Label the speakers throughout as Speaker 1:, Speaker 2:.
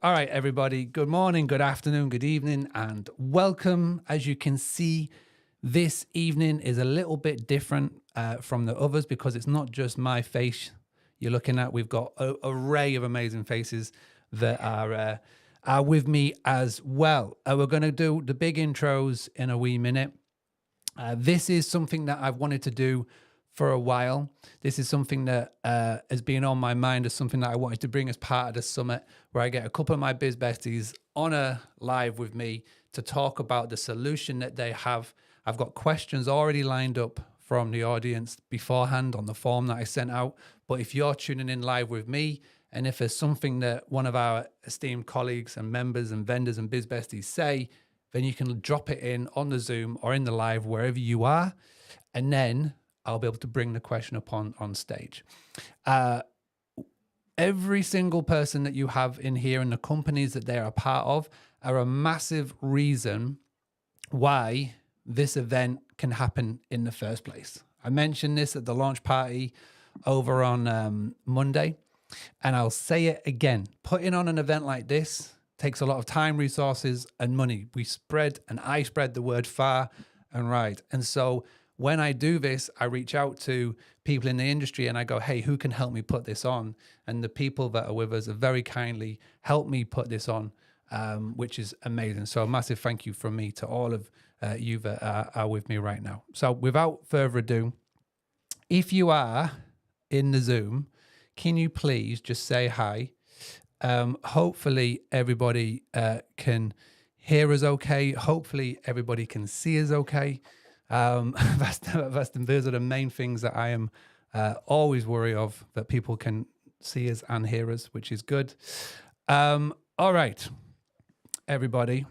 Speaker 1: All right, everybody. Good morning, good afternoon, good evening, and welcome. As you can see, this evening is a little bit different from the others because it's not just my face you're looking at. We've got an array of amazing faces that are with me as well. We're going to do the big intros in a wee minute. This is something that I've wanted to do for a while. This is something that has been on my mind as something that I wanted to bring as part of the summit, where I get a couple of my biz besties on a live with me to talk about the solution that they have. I've got questions already lined up from the audience beforehand on the form that I sent out. But if you're tuning in live with me, and if there's something that one of our esteemed colleagues and members and vendors and biz besties say, then you can drop it in on the Zoom or in the live, wherever you are. And then I'll be able to bring the question up on stage. Every single person that you have in here and the companies that they are a part of are a massive reason why this event can happen in the first place. I mentioned this at the launch party over on Monday, and I'll say it again. Putting on an event like this takes a lot of time, resources, and money. I spread the word far and wide. And so when I do this, I reach out to people in the industry and I go, hey, who can help me put this on? And the people that are with us have very kindly helped me put this on, which is amazing. So a massive thank you from me to all of you that are with me right now. So without further ado, if you are in the Zoom, can you please just say hi? Hopefully everybody can hear us okay. Hopefully everybody can see us okay. Those are the main things that I am always worried of, that people can see us and hear us, which is good. All right, everybody.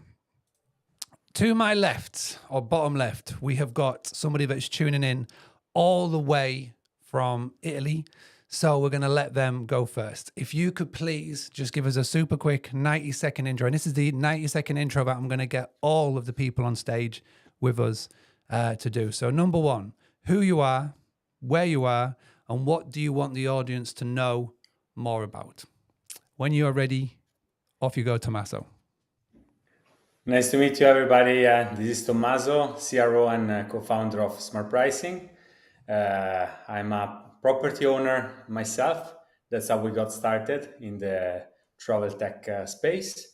Speaker 1: To my left, or bottom left, we have got somebody that's tuning in all the way from Italy. So we're going to let them go first. If you could please just give us a super quick 90-second intro. And this is the 90-second intro that I'm going to get all of the people on stage with us to do. So number one, who you are, where you are, and what do you want the audience to know more about? When you are ready, off you go, Tommaso.
Speaker 2: Nice to meet you, everybody. This is Tommaso, CRO and co-founder of Smart Pricing. I'm a property owner myself. That's how we got started in the travel tech space.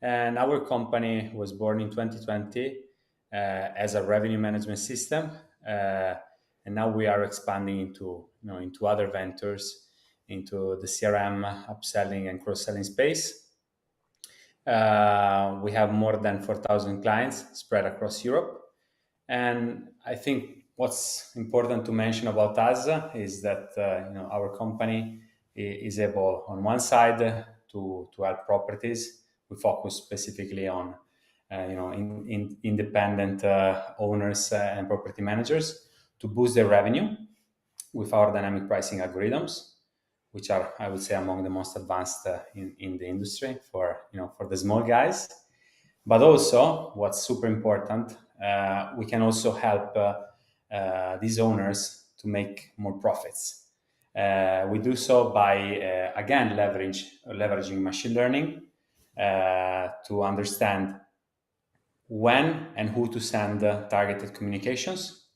Speaker 2: And our company was born in 2020 as a revenue management system. And now we are expanding into other ventures, into the CRM, upselling and cross-selling space. We have more than 4,000 clients spread across Europe. And I think what's important to mention about us is that our company is able, on one side, to help properties. We focus specifically on independent owners and property managers to boost their revenue with our dynamic pricing algorithms, which are, I would say, among the most advanced in the industry for the small guys. But also, what's super important, we can also help these owners to make more profits. We do so by, again, leveraging machine learning to understand when and who to send targeted communications.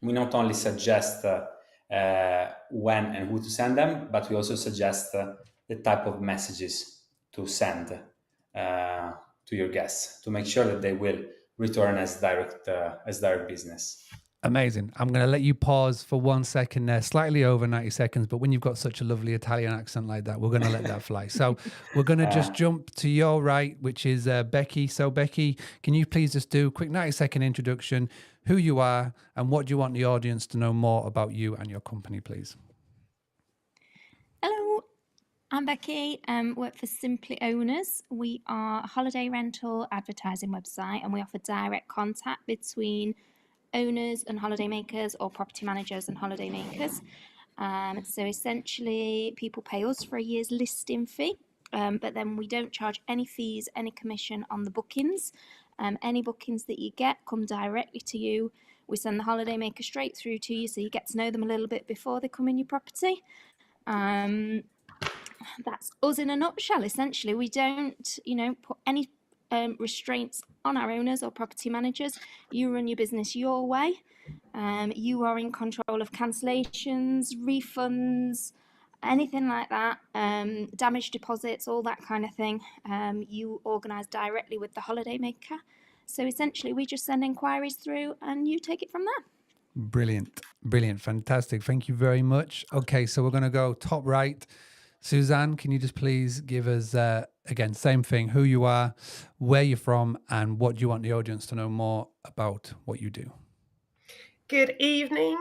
Speaker 2: We not only suggest when and who to send them, but we also suggest the type of messages to send to your guests to make sure that they will return as direct business.
Speaker 1: Amazing. I'm going to let you pause for 1 second there, slightly over 90 seconds. But when you've got such a lovely Italian accent like that, we're going to let that fly. So we're going to just jump to your right, which is Becky. So Becky, can you please just do a quick 90-second introduction, who you are, and what do you want the audience to know more about you and your company, please?
Speaker 3: Hello, I'm Becky. Work for Simply Owners. We are a holiday rental advertising website, and we offer direct contact between owners and holidaymakers, or property managers and holidaymakers. So essentially, people pay us for a year's listing fee, but then we don't charge any fees, any commission on the bookings. Any bookings that you get come directly to you. We send the holidaymaker straight through to you, so you get to know them a little bit before they come in your property. that's us in a nutshell. Essentially, we don't, put any restraints on our owners or property managers. You run your business your way. You are in control of cancellations, refunds, anything like that, damage deposits, all that kind of thing. You organise directly with the holidaymaker. So essentially, we just send inquiries through and you take it from there.
Speaker 1: Brilliant, fantastic. Thank you very much. Okay, so we're going to go top right. Suzanne, can you just please give us, again, same thing, who you are, where you're from, and what do you want the audience to know more about what you do?
Speaker 4: Good evening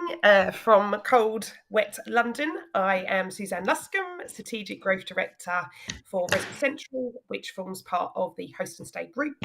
Speaker 4: from cold, wet London. I am Suzanne Luscombe, Strategic Growth Director for Resi Central, which forms part of the Host and Stay Group.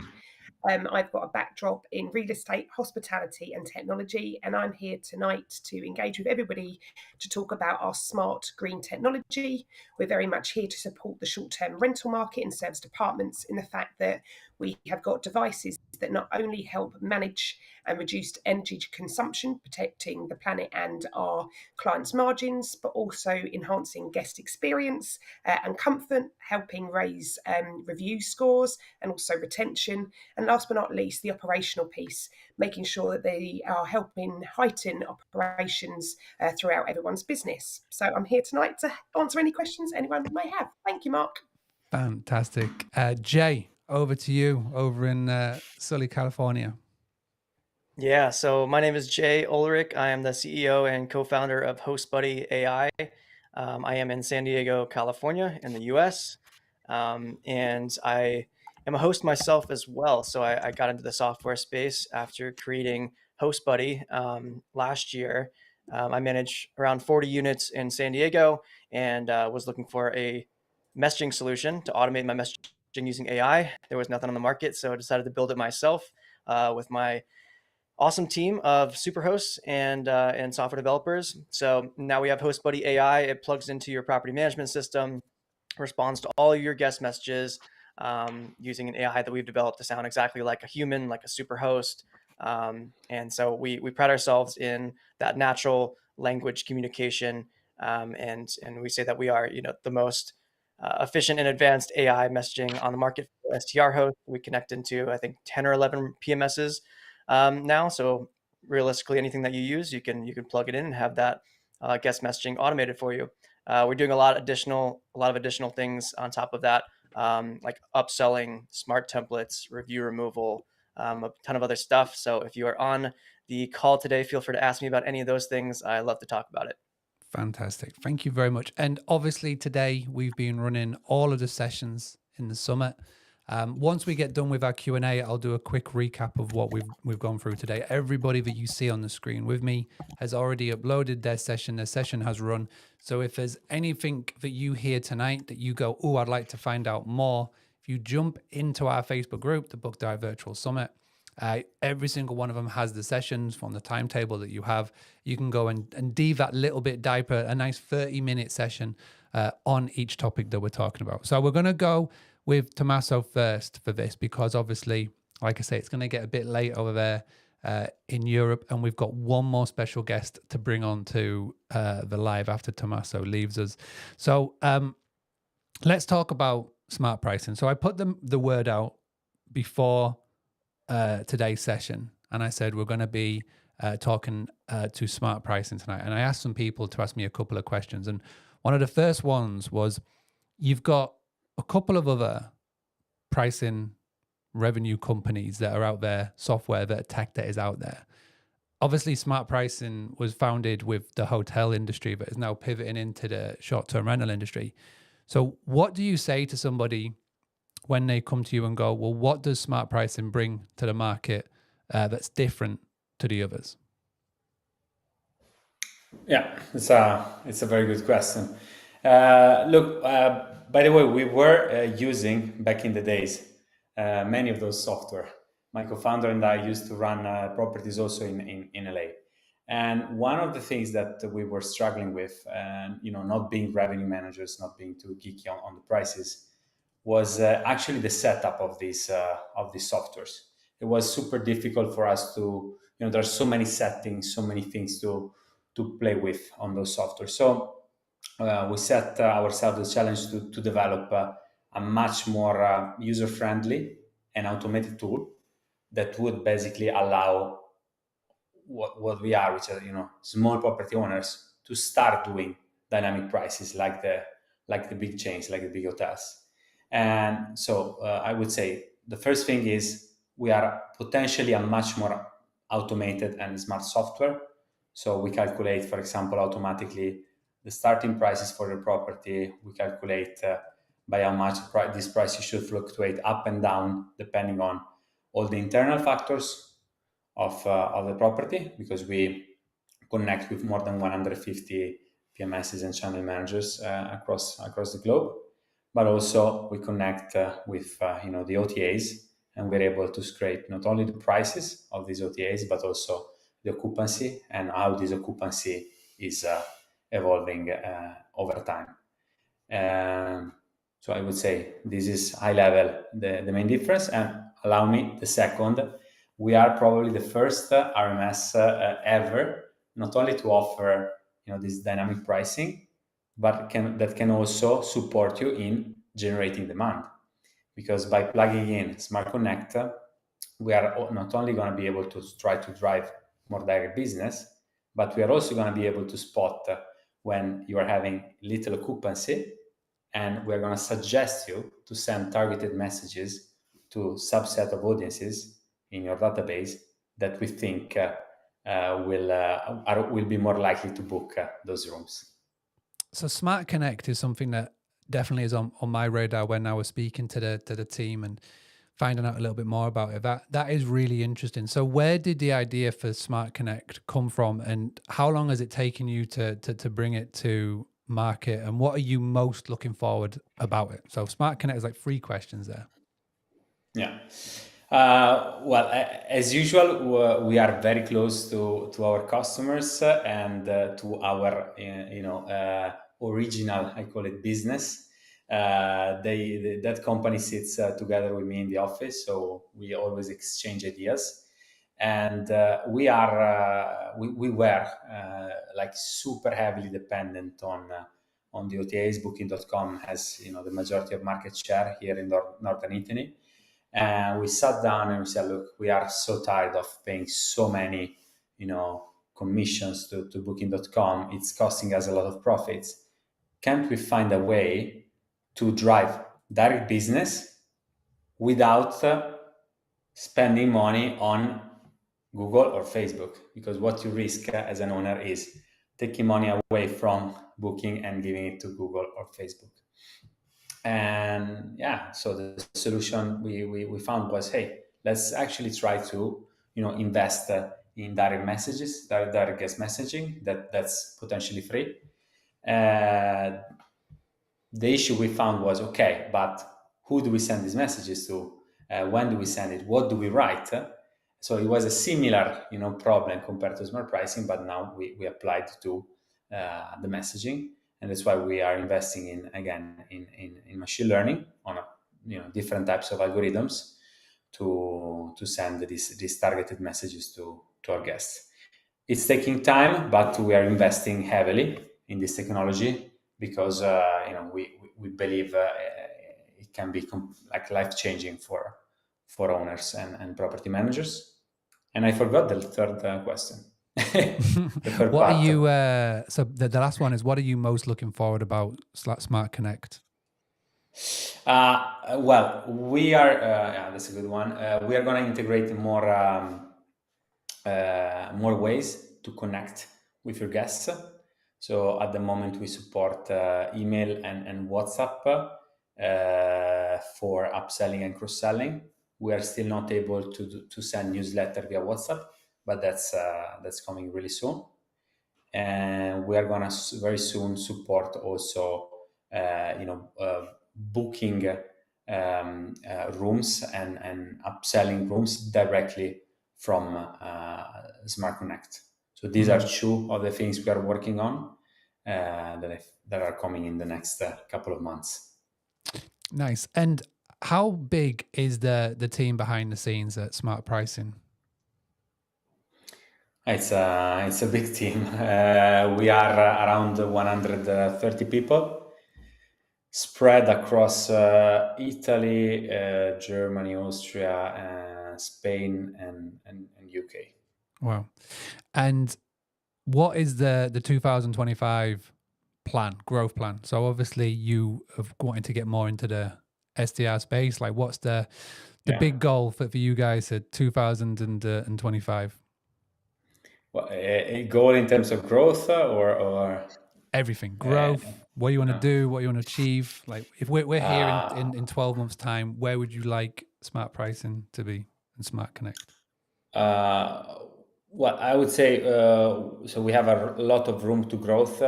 Speaker 4: I've got a backdrop in real estate, hospitality and technology, and I'm here tonight to engage with everybody to talk about our smart green technology. We're very much here to support the short-term rental market and service departments in the fact that we have got devices that not only help manage and reduce energy consumption, protecting the planet and our clients' margins, but also enhancing guest experience and comfort, helping raise review scores and also retention. And last but not least, the operational piece, making sure that they are helping heighten operations throughout everyone's business. So I'm here tonight to answer any questions anyone may have. Thank you, Mark.
Speaker 1: Fantastic. Jay, over to you over in Sully, California.
Speaker 5: Yeah, so my name is Jay Ulrich. I am the CEO and co-founder of HostbuddyAI. I am in San Diego, California, in the US. And I am a host myself as well. So I got into the software space after creating HostBuddy last year. I manage around 40 units in San Diego and was looking for a messaging solution to automate my messaging using AI. There was nothing on the market, so I decided to build it myself with my awesome team of superhosts and software developers. So now we have HostbuddyAI. It plugs into your property management system, responds to all your guest messages using an AI that we've developed to sound exactly like a human, like a superhost. And so we pride ourselves in that natural language communication, and we say that we are, the most efficient and advanced AI messaging on the market for STR hosts. We connect into, I think, 10 or 11 PMSs now. So realistically, anything that you use, you can plug it in and have that guest messaging automated for you. We're doing a lot of additional things on top of that, like upselling, smart templates, review removal, a ton of other stuff. So if you are on the call today, feel free to ask me about any of those things. I love to talk about it.
Speaker 1: Fantastic. Thank you very much. And obviously today we've been running all of the sessions in the summit. Once we get done with our Q&A, I'll do a quick recap of what we've gone through today. Everybody that you see on the screen with me has already uploaded their session. Their session has run. So if there's anything that you hear tonight that you go, oh, I'd like to find out more, if you jump into our Facebook group, the Book Dive Virtual Summit, every single one of them has the sessions from the timetable that you have. You can go and dive that little bit deeper, a nice 30-minute session on each topic that we're talking about. So we're going to go with Tommaso first for this, because obviously, like I say, it's going to get a bit late over there in Europe, and we've got one more special guest to bring on to the live after Tommaso leaves us. So let's talk about smart pricing. So I put the word out before today's session, and I said we're going to be talking to smart pricing tonight. And I asked some people to ask me a couple of questions, and one of the first ones was, you've got a couple of other pricing revenue companies that are out there, software tech that is out there. Obviously, smart pricing was founded with the hotel industry, but is now pivoting into the short-term rental industry. So what do you say to somebody when they come to you and go, well, what does smart pricing bring to the market that's different to the others?
Speaker 2: Yeah, it's a very good question. Look, by the way, we were using back in the days many of those software. My co-founder and I used to run properties also in LA. And one of the things that we were struggling with, not being revenue managers, not being too geeky on the prices, was actually the setup of these softwares. It was super difficult for us to, there are so many settings, so many things to play with on those software. So we set ourselves the challenge to develop a much more user-friendly and automated tool that would basically allow what we are, which are small property owners, to start doing dynamic prices like the big chains, like the big hotels. And so I would say the first thing is we are potentially a much more automated and smart software. So we calculate, for example, automatically the starting prices for the property. We calculate by how much these prices should fluctuate up and down depending on all the internal factors of the property, because we connect with more than 150 PMSs and channel managers across the globe. But also we connect with the OTAs, and we're able to scrape not only the prices of these OTAs but also the occupancy and how this occupancy is evolving over time. So I would say this is high level the main difference. And allow me the second, we are probably the first RMS ever not only to offer this dynamic pricing, but that can also support you in generating demand. Because by plugging in Smart Connect, we are not only going to be able to try to drive more direct business, but we are also going to be able to spot when you are having little occupancy, and we're going to suggest you to send targeted messages to subset of audiences in your database that we think will be more likely to book those rooms.
Speaker 1: So Smart Connect is something that definitely is on my radar when I was speaking to the team and finding out a little bit more about it. That is really interesting. So where did the idea for Smart Connect come from, and how long has it taken you to bring it to market, and what are you most looking forward about it? So Smart Connect is like 3 questions there.
Speaker 2: Yeah. Well, as usual, we are very close to our customers and to our original, I call it, business. That company sits together with me in the office, so we always exchange ideas. And we were like super heavily dependent on the OTAs. Booking.com has the majority of market share here in northern Italy. And we sat down and we said, look, we are so tired of paying so many, commissions to Booking.com. It's costing us a lot of profits. Can't we find a way to drive direct business without spending money on Google or Facebook? Because what you risk as an owner is taking money away from Booking and giving it to Google or Facebook. And yeah, so the solution we found was, hey, let's actually try to invest in direct messages, direct guest messaging. That's potentially free. The issue we found was, okay, but who do we send these messages to? When do we send it? What do we write? So it was a similar problem compared to smart pricing, but now we applied to the messaging. And that's why we are investing in machine learning on different types of algorithms to send these targeted messages to our guests. It's taking time, but we are investing heavily in this technology because we believe it can be like life-changing for owners and property managers. And I forgot the third question.
Speaker 1: What are you so the last one is, what are you most looking forward about Smart Connect?
Speaker 2: Well, we are that's a good one. We are going to integrate more ways to connect with your guests. So at the moment we support email and WhatsApp for upselling and cross-selling. We are still not able to send newsletter via WhatsApp, but that's coming really soon. And we are going to very soon support also booking rooms and upselling rooms directly from Smart Connect. So these are 2 of the things we are working on that are coming in the next couple of months.
Speaker 1: Nice. And how big is the team behind the scenes at Smart Pricing?
Speaker 2: It's a big team. We are around 130 people spread across Italy, Germany, Austria, Spain, and UK.
Speaker 1: Wow. And what is the 2025 growth plan? So obviously you have wanted to get more into the SDR space. Like, what's the big goal for you guys at 2025?
Speaker 2: Well, a goal in terms of growth or
Speaker 1: Everything, growth, what you want to do, what you want to achieve. Like, if we're here in 12 months time, where would you like smart pricing to be and smart connect?
Speaker 2: well, I would say so. We have a lot of room to growth.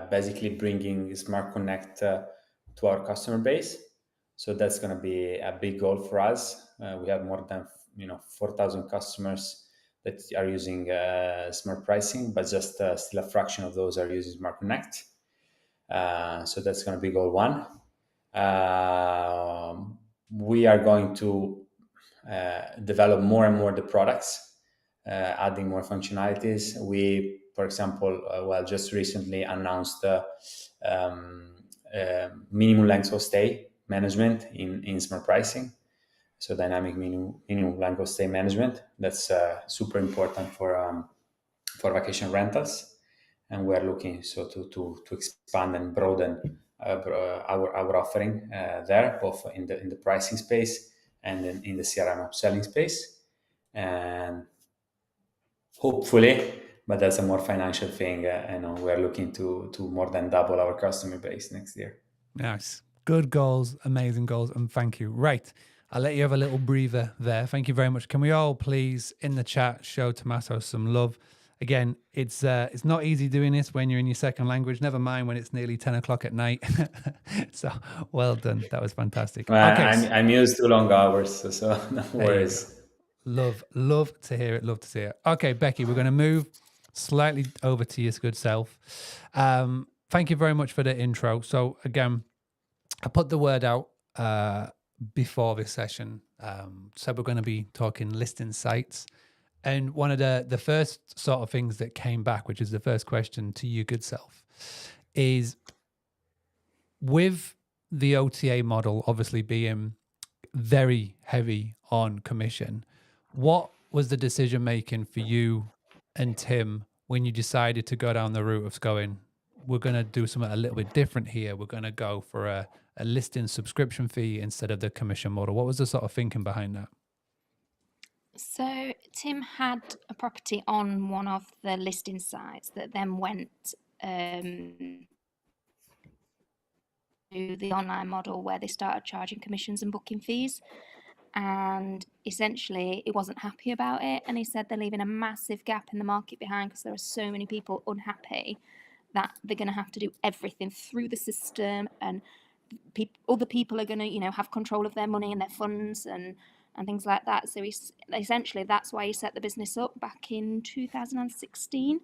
Speaker 2: Basically, bringing Smart Connect to our customer base. So that's going to be a big goal for us. We have more than 4,000 customers that are using smart pricing, but just still a fraction of those are using Smart Connect. So that's going to be goal one. We are going to develop more and more the products, adding more functionalities. We, for example, just recently announced minimum length of stay management in smart pricing. So dynamic minimum length of stay management. That's super important for vacation rentals, and we are looking to expand and broaden our offering there, both in the pricing space and in the CRM upselling space, and hopefully, but that's a more financial thing. We're looking to more than double our customer base next year.
Speaker 1: Nice, good goals, amazing goals, and thank you. Right, I'll let you have a little breather there. Thank you very much. Can we all please in the chat show Tommaso some love? Again, it's not easy doing this when you're in your second language. Never mind when it's nearly 10 o'clock at night. So well done. That was fantastic.
Speaker 2: Well,
Speaker 1: Okay,
Speaker 2: I'm used to long hours, so no worries.
Speaker 1: Love to hear it. Love to see it. Okay, Becky, we're going to move slightly over to your good self. Thank you very much for the intro. So again, I put the word out before this session. So we're going to be talking listing sites. And one of the first sort of things that came back, which is the first question to you, good self, is with the OTA model obviously being very heavy on commission, what was the decision making for you and Tim when you decided to go down the route of going, we're going to do something a little bit different here. We're going to go for a listing subscription fee instead of the commission model. What was the sort of thinking behind that?
Speaker 3: So Tim had a property on one of the listing sites that then went to the online model where they started charging commissions and booking fees. And essentially, he wasn't happy about it. And he said they're leaving a massive gap in the market behind because there are so many people unhappy that they're going to have to do everything through the system, and other people are going to, have control of their money and their funds and things like that. So essentially, that's why he set the business up back in 2016.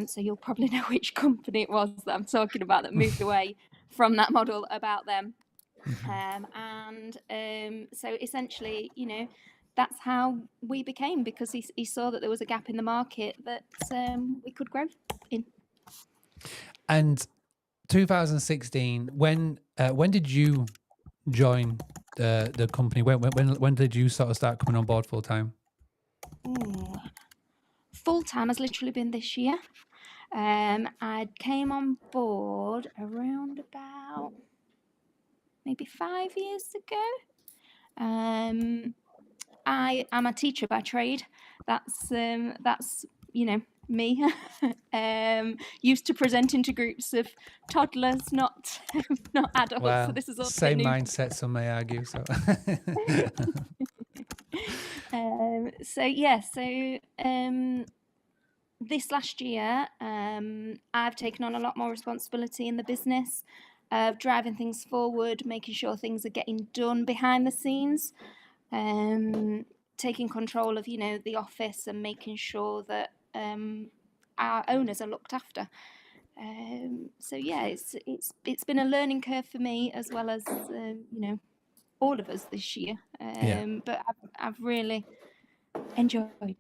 Speaker 3: So you'll probably know which company it was that I'm talking about that moved away from that model about them. So essentially, that's how we became, because he saw that there was a gap in the market that we could grow in.
Speaker 1: And 2016, when did you join the company? When did you sort of start coming on board full time?
Speaker 3: Full time has literally been this year. I came on board around about maybe 5 years ago. I am a teacher by trade. That's me. Used to presenting to groups of toddlers, not adults.
Speaker 1: Well,
Speaker 3: so this is all
Speaker 1: same
Speaker 3: new.
Speaker 1: mindset, some may argue. So,
Speaker 3: this last year, I've taken on a lot more responsibility in the business, of driving things forward, making sure things are getting done behind the scenes, taking control of the office and making sure that our owners are looked after. It's been a learning curve for me, as well as all of us this year. But I've really enjoyed it.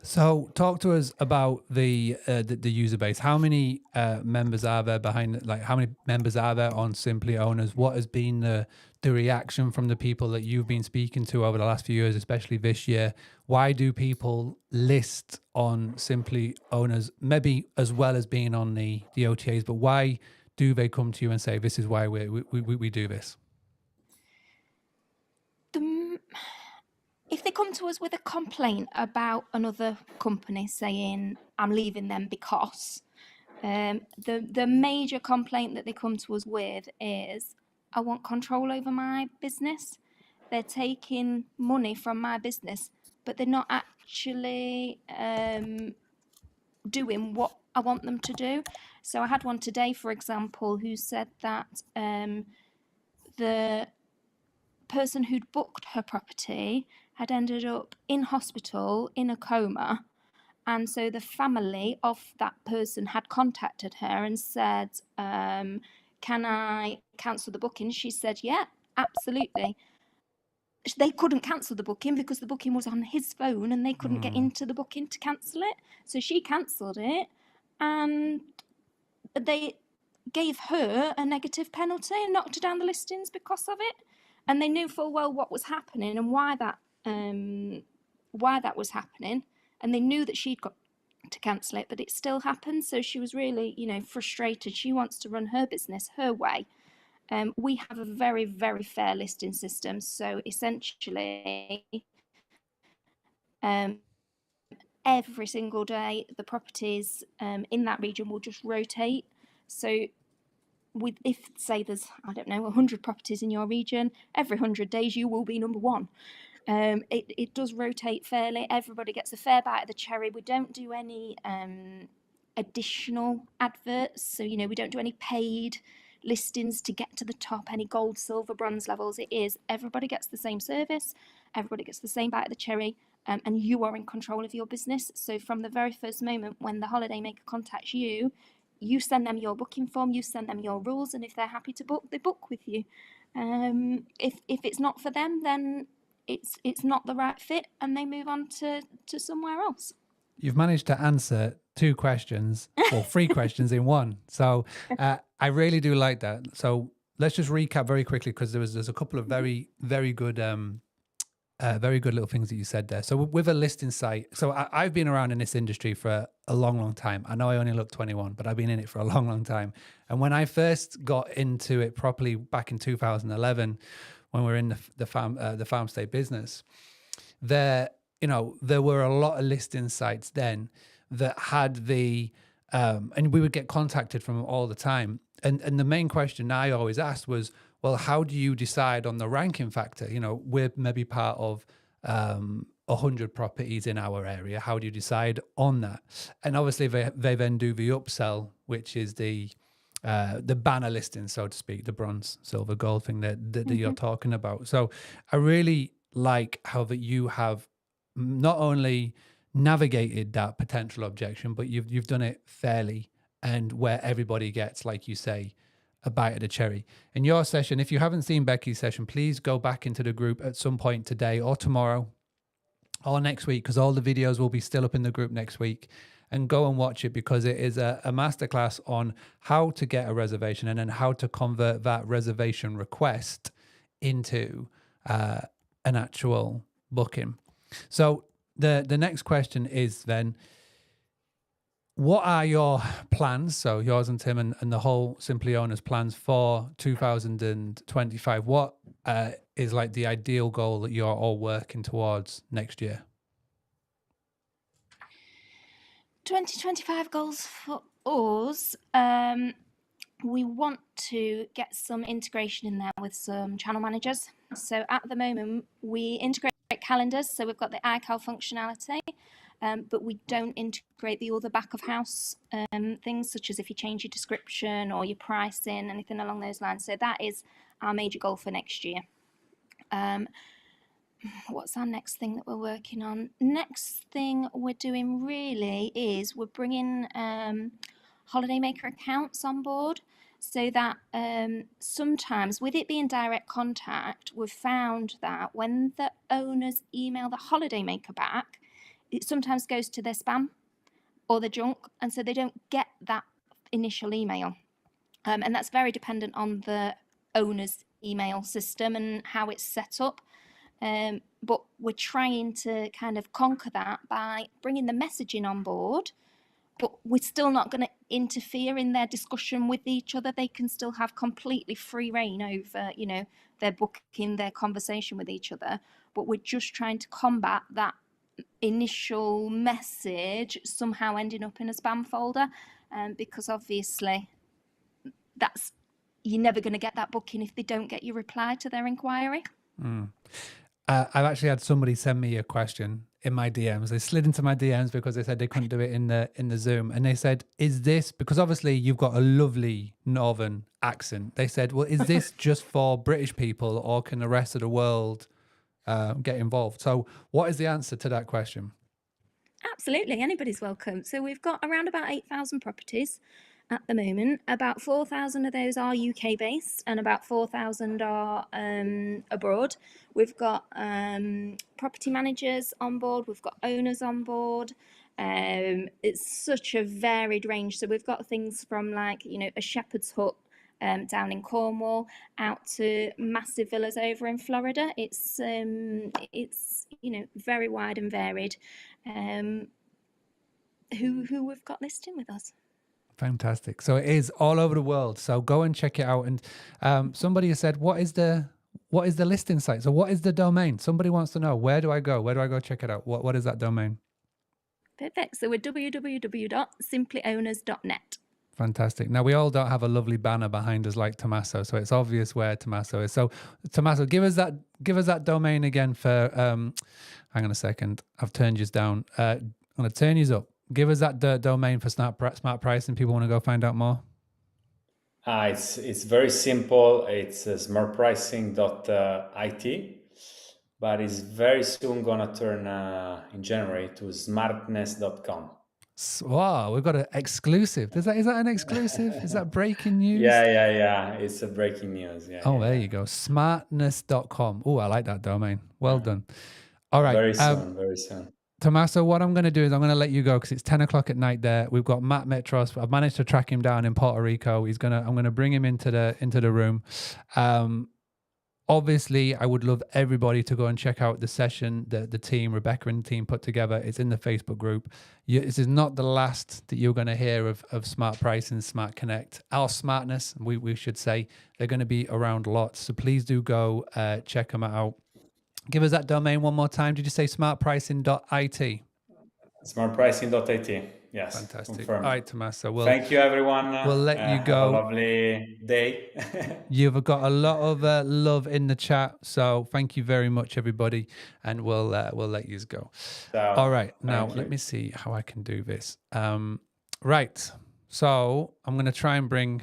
Speaker 1: So talk to us about the user base. How many members are there behind? Like, how many members are there on Simply Owners? What has been the reaction from the people that you've been speaking to over the last few years, especially this year? Why do people list on Simply Owners, maybe as well as being on the OTAs? But why do they come to you and say, "This is why we do this"?
Speaker 3: If they come to us with a complaint about another company saying, I'm leaving them because, the major complaint that they come to us with is, I want control over my business. They're taking money from my business, but they're not actually doing what I want them to do. So I had one today, for example, who said that the person who'd booked her property had ended up in hospital in a coma, and so the family of that person had contacted her and said, can I cancel the booking? She said, yeah, absolutely. They couldn't cancel the booking because the booking was on his phone and they couldn't get into the booking to cancel it. So she cancelled it, and they gave her a negative penalty and knocked her down the listings because of it. And they knew full well what was happening and why that was happening, and they knew that she'd got to cancel it, but it still happened. So she was really, frustrated. She wants to run her business her way. We have a very, very fair listing system. So essentially, every single day, the properties in that region will just rotate. So if say there's, 100 properties in your region, every 100 days you will be number one. It does rotate fairly. Everybody gets a fair bite of the cherry. We don't do any additional adverts. So, we don't do any paid listings to get to the top, any gold, silver, bronze levels. It is everybody gets the same service, everybody gets the same bite of the cherry, and you are in control of your business. So from the very first moment when the holidaymaker contacts you, you send them your booking form, you send them your rules, and if they're happy to book, they book with you. If it's not for them, then it's not the right fit, and they move on to somewhere else.
Speaker 1: You've managed to answer two questions or three questions in one. So I really do like that. So let's just recap very quickly, because there's a couple of very, very good little things that you said there. So with a listing site, so I've been around in this industry for a long, long time. I know I only look 21, but I've been in it for a long, long time. And when I first got into it properly back in 2011, when we were in the farm stay business, there were a lot of listing sites then that had and we would get contacted from them all the time. And the main question I always asked was, well, how do you decide on the ranking factor? We're maybe part of 100 properties in our area. How do you decide on that? And obviously they then do the upsell, which is the banner listing, so to speak, the bronze, silver, gold thing that you're talking about. So I really like how that you have not only navigated that potential objection, but you've done it fairly, and where everybody gets, like you say, a bite of the cherry. In your session, if you haven't seen Becky's session, please go back into the group at some point today or tomorrow or next week, because all the videos will be still up in the group next week, and go and watch it, because it is a masterclass on how to get a reservation and then how to convert that reservation request into an actual booking. So the next question is then, what are your plans? So yours and Tim and the whole Simply Owners plans for 2025. What is like the ideal goal that you're all working towards next year?
Speaker 3: 2025 goals for us. We want to get some integration in there with some channel managers. So at the moment, we integrate calendars. So we've got the iCal functionality, but we don't integrate the other back of house things, such as if you change your description or your pricing, anything along those lines. So that is our major goal for next year. What's our next thing that we're working on? Next thing we're doing really is we're bringing holidaymaker accounts on board, so that sometimes, with it being direct contact, we've found that when the owners email the holidaymaker back, it sometimes goes to their spam or the junk, and so they don't get that initial email. And that's very dependent on the owner's email system and how it's set up. But we're trying to kind of conquer that by bringing the messaging on board, but we're still not going to interfere in their discussion with each other. They can still have completely free reign over, their booking, their conversation with each other. But we're just trying to combat that initial message somehow ending up in a spam folder, because obviously you're never going to get that booking if they don't get your reply to their inquiry.
Speaker 1: I've actually had somebody send me a question in my DMs. They slid into my DMs because they said they couldn't do it in the Zoom, and they said, "Is this because obviously you've got a lovely northern accent?" They said, "Well, is this just for British people, or can the rest of the world get involved?" So, what is the answer to that question?
Speaker 3: Absolutely, anybody's welcome. So we've got around about 8,000 properties at the moment. About 4,000 of those are UK based, and about 4,000 are abroad. We've got property managers on board, we've got owners on board. It's such a varied range. So we've got things from like, a shepherd's hut down in Cornwall out to massive villas over in Florida. It's very wide and varied. Who we've got listing with us.
Speaker 1: Fantastic. So it is all over the world. So go and check it out. And somebody has said, what is the listing site? So what is the domain? Somebody wants to know, where do I go? Where do I go check it out? What is that domain?
Speaker 3: Perfect. So we're www.simplyowners.net.
Speaker 1: Fantastic. Now, we all don't have a lovely banner behind us like Tommaso, so it's obvious where Tommaso is. So, Tommaso, give us that domain again for, hang on a second, I've turned you down. I'm going to turn you up. Give us that domain for smart pricing. People want to go find out more.
Speaker 2: It's very simple. It's smartpricing.it, but it's very soon going to turn in January to smartness.com.
Speaker 1: Wow, we've got an exclusive. Is that an exclusive? Is that breaking news?
Speaker 2: Yeah. It's a breaking news. Yeah.
Speaker 1: There you go. Smartness.com. Oh, I like that domain. Well done. All right.
Speaker 2: Very soon.
Speaker 1: Tommaso, what I'm going to do is I'm going to let you go because it's 10 o'clock at night there. We've got Matt Metros. I've managed to track him down in Puerto Rico. I'm going to bring him into the room. Obviously, I would love everybody to go and check out the session that the team, Rebecca and the team, put together. It's in the Facebook group. This is not the last that you're going to hear of Smart Pricing, Smart Connect, our smartness, we should say. They're going to be around lots. So please do go check them out. Give us that domain one more time. Did you say smartpricing.it?
Speaker 2: Smartpricing.it. Yes.
Speaker 1: Fantastic.
Speaker 2: Confirmed.
Speaker 1: All right, Tommaso.
Speaker 2: Thank you, everyone.
Speaker 1: We'll let you go.
Speaker 2: Have a lovely day.
Speaker 1: You've got a lot of love in the chat, so thank you very much, everybody, and we'll let you go. All right, now let me see how I can do this. Right, so I'm going to try and bring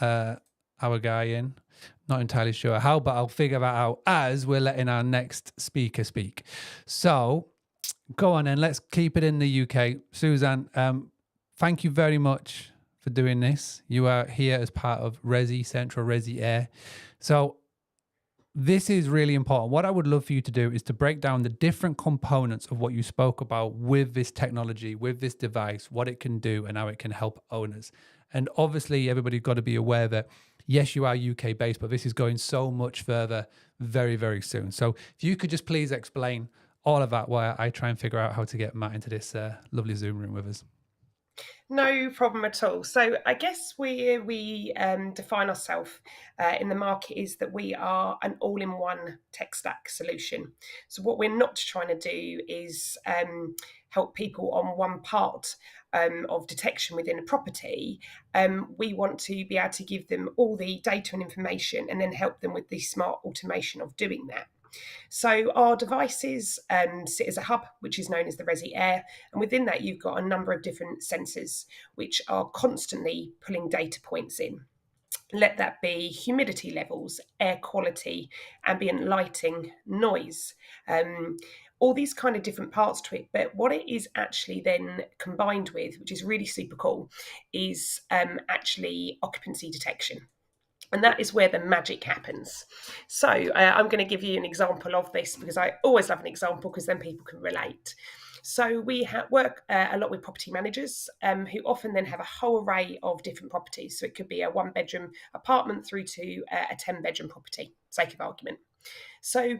Speaker 1: our guy in. Not entirely sure how, but I'll figure that out as we're letting our next speaker speak. So go on then, let's keep it in the UK. Suzanne, thank you very much for doing this. You are here as part of ResiAIR. So this is really important. What I would love for you to do is to break down the different components of what you spoke about with this technology, with this device, what it can do and how it can help owners. And obviously everybody's got to be aware that yes, you are UK based, but this is going so much further very, very soon. So if you could just please explain all of that while I try and figure out how to get Matt into this lovely Zoom room with us.
Speaker 4: No problem at all. So I guess we define ourselves in the market is that we are an all-in-one tech stack solution. So what we're not trying to do is help people on one part of detection within a property. We want to be able to give them all the data and information and then help them with the smart automation of doing that. So our devices sit as a hub, which is known as the ResiAIR, and within that you've got a number of different sensors which are constantly pulling data points in. Let that be humidity levels, air quality, ambient lighting, noise, all these kind of different parts to it. But what it is actually then combined with, which is really super cool, is actually occupancy detection. And that is where the magic happens. So I'm going to give you an example of this, because I always love an example, because then people can relate. So we work a lot with property managers who often then have a whole array of different properties. So it could be a 1-bedroom apartment through to a 10-bedroom property, sake of argument. So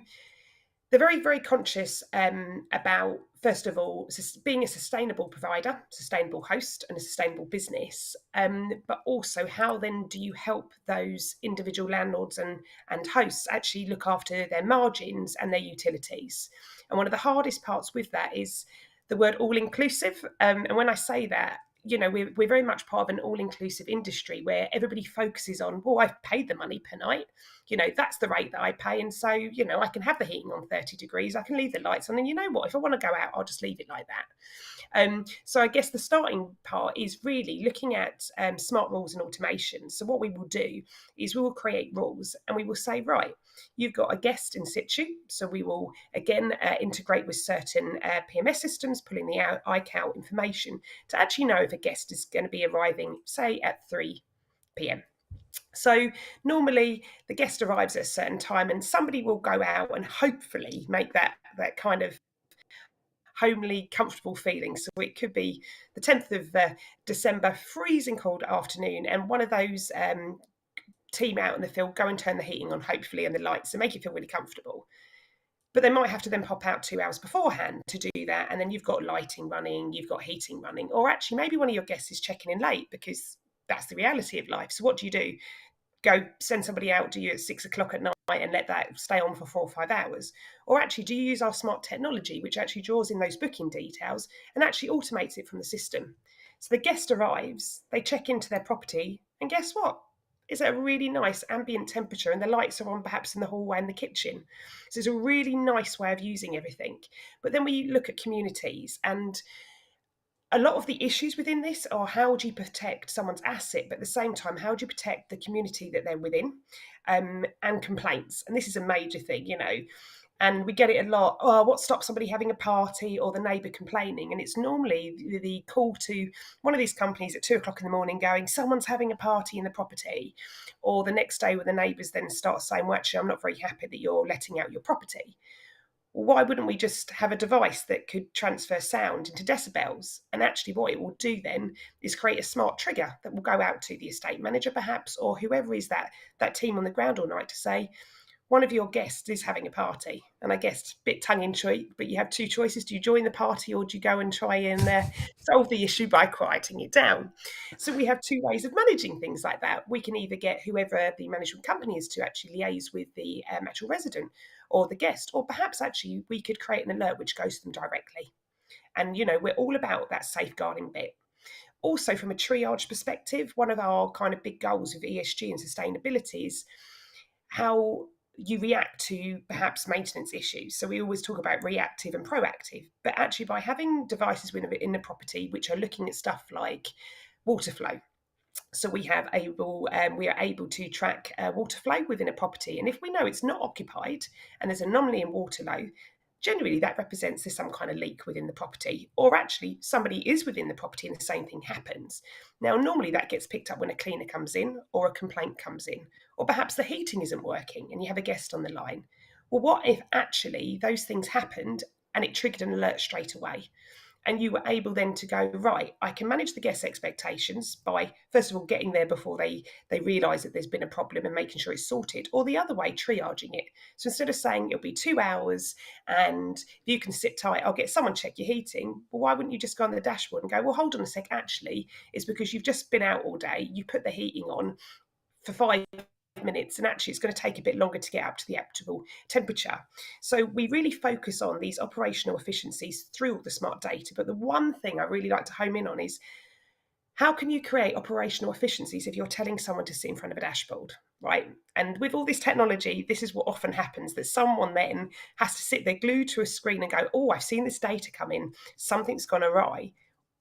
Speaker 4: they're very, very conscious about, first of all, being a sustainable provider, sustainable host, and a sustainable business. But also, how then do you help those individual landlords and hosts actually look after their margins and their utilities? And one of the hardest parts with that is the word all-inclusive. And when I say that, we're very much part of an all-inclusive industry where everybody focuses on, well, I've paid the money per night. That's the rate that I pay. And so, I can have the heating on 30 degrees. I can leave the lights on. And you know what? If I want to go out, I'll just leave it like that. So I guess the starting part is really looking at smart rules and automation. So what we will do is we will create rules, and we will say, right, you've got a guest in situ. So we will, again, integrate with certain PMS systems, pulling the iCal information to actually know if a guest is going to be arriving, say, at 3 p.m. So normally the guest arrives at a certain time, and somebody will go out and hopefully make that kind of homely, comfortable feeling. So it could be the 10th of December, freezing cold afternoon, and one of those team out in the field go and turn the heating on, hopefully, and the lights, and make you feel really comfortable. But they might have to then pop out 2 hours beforehand to do that. And then you've got lighting running, you've got heating running, or actually maybe one of your guests is checking in late, because that's the reality of life. So what do? Go send somebody out to you at 6 o'clock at night and let that stay on for 4 or 5 hours? Or actually, do you use our smart technology, which actually draws in those booking details and actually automates it from the system? So the guest arrives, they check into their property, and guess what? It's a really nice ambient temperature, and the lights are on perhaps in the hallway and the kitchen. So it's a really nice way of using everything. But then we look at communities, and a lot of the issues within this are, how do you protect someone's asset, but at the same time, how do you protect the community that they're within, and complaints. And this is a major thing, and we get it a lot. Oh, what stops somebody having a party, or the neighbour complaining? And it's normally the call to one of these companies at 2 o'clock in the morning going, someone's having a party in the property. Or the next day, when the neighbours then start saying, well, actually, I'm not very happy that you're letting out your property. Well, why wouldn't we just have a device that could transfer sound into decibels? And actually what it will do then is create a smart trigger that will go out to the estate manager, perhaps, or whoever is that team on the ground all night, to say, one of your guests is having a party. And I guess a bit tongue-in-cheek, but you have two choices. Do you join the party, or do you go and try and solve the issue by quieting it down? So we have two ways of managing things like that. We can either get whoever the management company is to actually liaise with the actual resident or the guest, or perhaps actually we could create an alert which goes to them directly. And, we're all about that safeguarding bit. Also, from a triage perspective, one of our kind of big goals of ESG and sustainability is how you react to perhaps maintenance issues. So we always talk about reactive and proactive, but actually by having devices in the property which are looking at stuff like water flow. So we are able to track water flow within a property. And if we know it's not occupied and there's an anomaly in water flow, generally that represents there's some kind of leak within the property, or actually somebody is within the property and the same thing happens. Now, normally that gets picked up when a cleaner comes in or a complaint comes in, or perhaps the heating isn't working and you have a guest on the line. Well, what if actually those things happened and it triggered an alert straight away? And you were able then to go, right, I can manage the guest expectations by, first of all, getting there before they realise that there's been a problem and making sure it's sorted, or the other way, triaging it. So instead of saying it'll be 2 hours and if you can sit tight, I'll get someone check your heating. Well, why wouldn't you just go on the dashboard and go, well, hold on a sec, actually, it's because you've just been out all day, you put the heating on for 5 minutes, and actually it's going to take a bit longer to get up to the optimal temperature. So we really focus on these operational efficiencies through all the smart data. But the one thing I really like to home in on is, how can you create operational efficiencies if you're telling someone to sit in front of a dashboard, right? And with all this technology, this is what often happens, that someone then has to sit there glued to a screen and go, oh, I've seen this data come in, something's gone awry.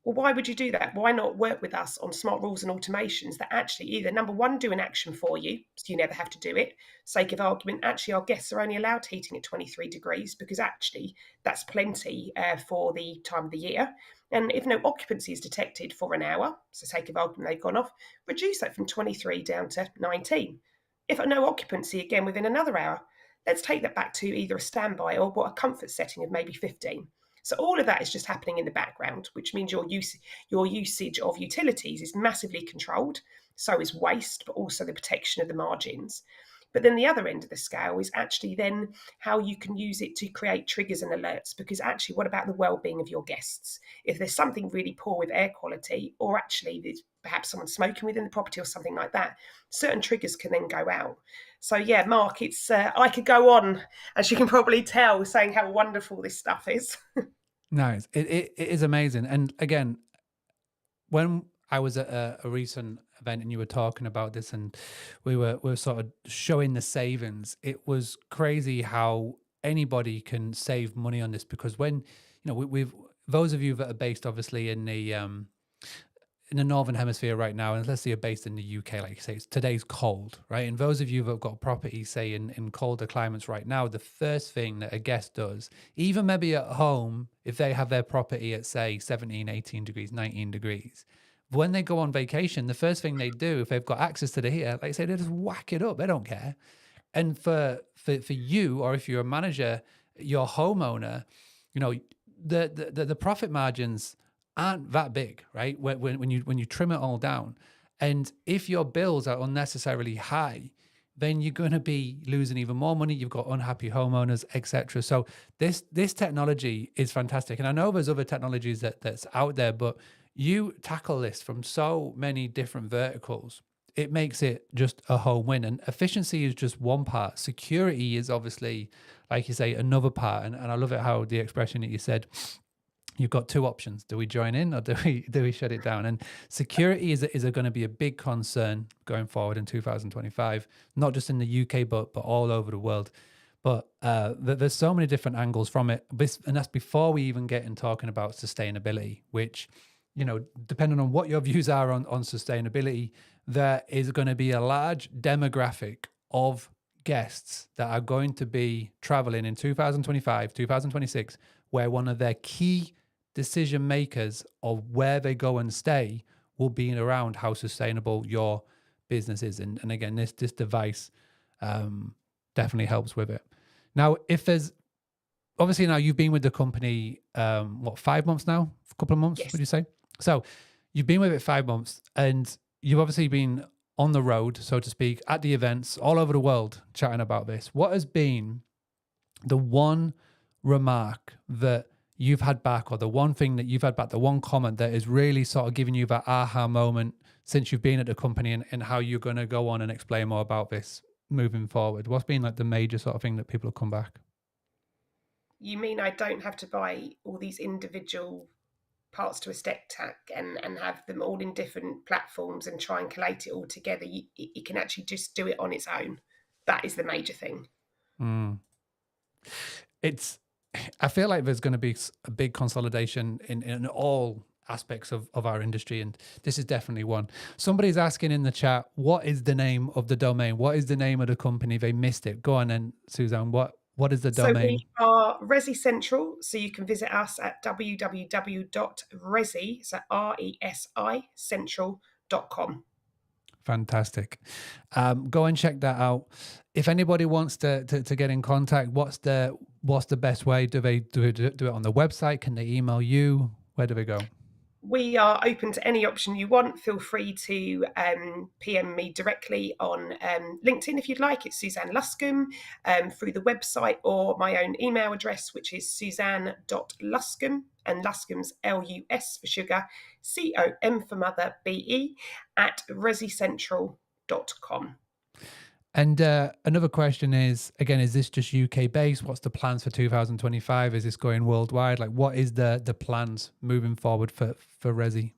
Speaker 4: Well, why would you do that? Why not work with us on smart rules and automations that actually either, number one, do an action for you, so you never have to do it. Sake of argument, actually, our guests are only allowed heating at 23 degrees because actually that's plenty for the time of the year. And if no occupancy is detected for an hour, so sake of argument, they've gone off, reduce that from 23 down to 19. If no occupancy, again, within another hour, let's take that back to either a standby or what a comfort setting of maybe 15. So all of that is just happening in the background, which means your usage of utilities is massively controlled. So is waste, but also the protection of the margins. But then the other end of the scale is actually then how you can use it to create triggers and alerts. Because actually, what about the well-being of your guests? If there's something really poor with air quality, or actually there's perhaps someone smoking within the property or something like that, certain triggers can then go out. So yeah, Mark, it's I could go on, as you can probably tell, saying how wonderful this stuff is.
Speaker 1: Nice. It is amazing. And again, when I was at a recent event and you were talking about this and we were sort of showing the savings, it was crazy how anybody can save money on this, because when, we've those of you that are based obviously in the northern hemisphere right now, and let's say you're based in the UK, like you say, today's cold, right? And those of you that have got property, say in colder climates right now, the first thing that a guest does, even maybe at home, if they have their property at say 17, 18 degrees, 19 degrees, when they go on vacation, the first thing they do, if they've got access to the heater, like I say, they just whack it up. They don't care. And for you, or if you're a manager, your homeowner, the profit margins aren't that big, right? When you trim it all down, and if your bills are unnecessarily high, then you're going to be losing even more money. You've got unhappy homeowners, etc. So this technology is fantastic, and I know there's other technologies that's out there, but you tackle this from so many different verticals. It makes it just a whole win. And efficiency is just one part. Security is obviously, like you say, another part. And I love it how the expression that you said, you've got two options. Do we join in or do we shut it down? And security is going to be a big concern going forward in 2025, not just in the UK, but all over the world. But there's so many different angles from it. And that's before we even get in talking about sustainability, which, depending on what your views are on sustainability, there is going to be a large demographic of guests that are going to be traveling in 2025, 2026, where one of their key decision makers of where they go and stay will be around how sustainable your business is. And again, this device definitely helps with it. Now, if there's obviously now you've been with the company, 5 months now? A couple of months,
Speaker 4: Yes.
Speaker 1: would you say? So you've been with it 5 months, and you've obviously been on the road, so to speak, at the events all over the world chatting about this. What has been the one remark that you've had back, or the one thing that you've had back, the one comment that is really sort of giving you that aha moment since you've been at the company, and how you're going to go on and explain more about this moving forward? What's been like the major sort of thing that people have come back?
Speaker 4: You mean I don't have to buy all these individual parts to a step tack and have them all in different platforms and try and collate it all together? You can actually just do it on its own. That is the major thing.
Speaker 1: I feel like there's going to be a big consolidation in all aspects of our industry, and this is definitely one. Somebody's asking in the chat, what is the name of the domain? What is the name of the company? They missed it. Go on then, Suzanne. What is the domain?
Speaker 4: So we are Resi Central, so you can visit us at www.resi, so RESI central.com.
Speaker 1: Fantastic. Go and check that out. If anybody wants to get in contact, what's the best way? Do they do it on the website? Can they email you? Where do they go?
Speaker 4: We are open to any option you want. Feel free to PM me directly on LinkedIn if you'd like. It's Suzanne Luscombe, through the website, or my own email address, which is suzanne.luscombe, and Luscombe's LUS for sugar, COM for mother, BE, at resicentral.com.
Speaker 1: And another question is, again, is this just UK based? What's the plans for 2025? Is this going worldwide? Like, what is the plans moving forward for Resi?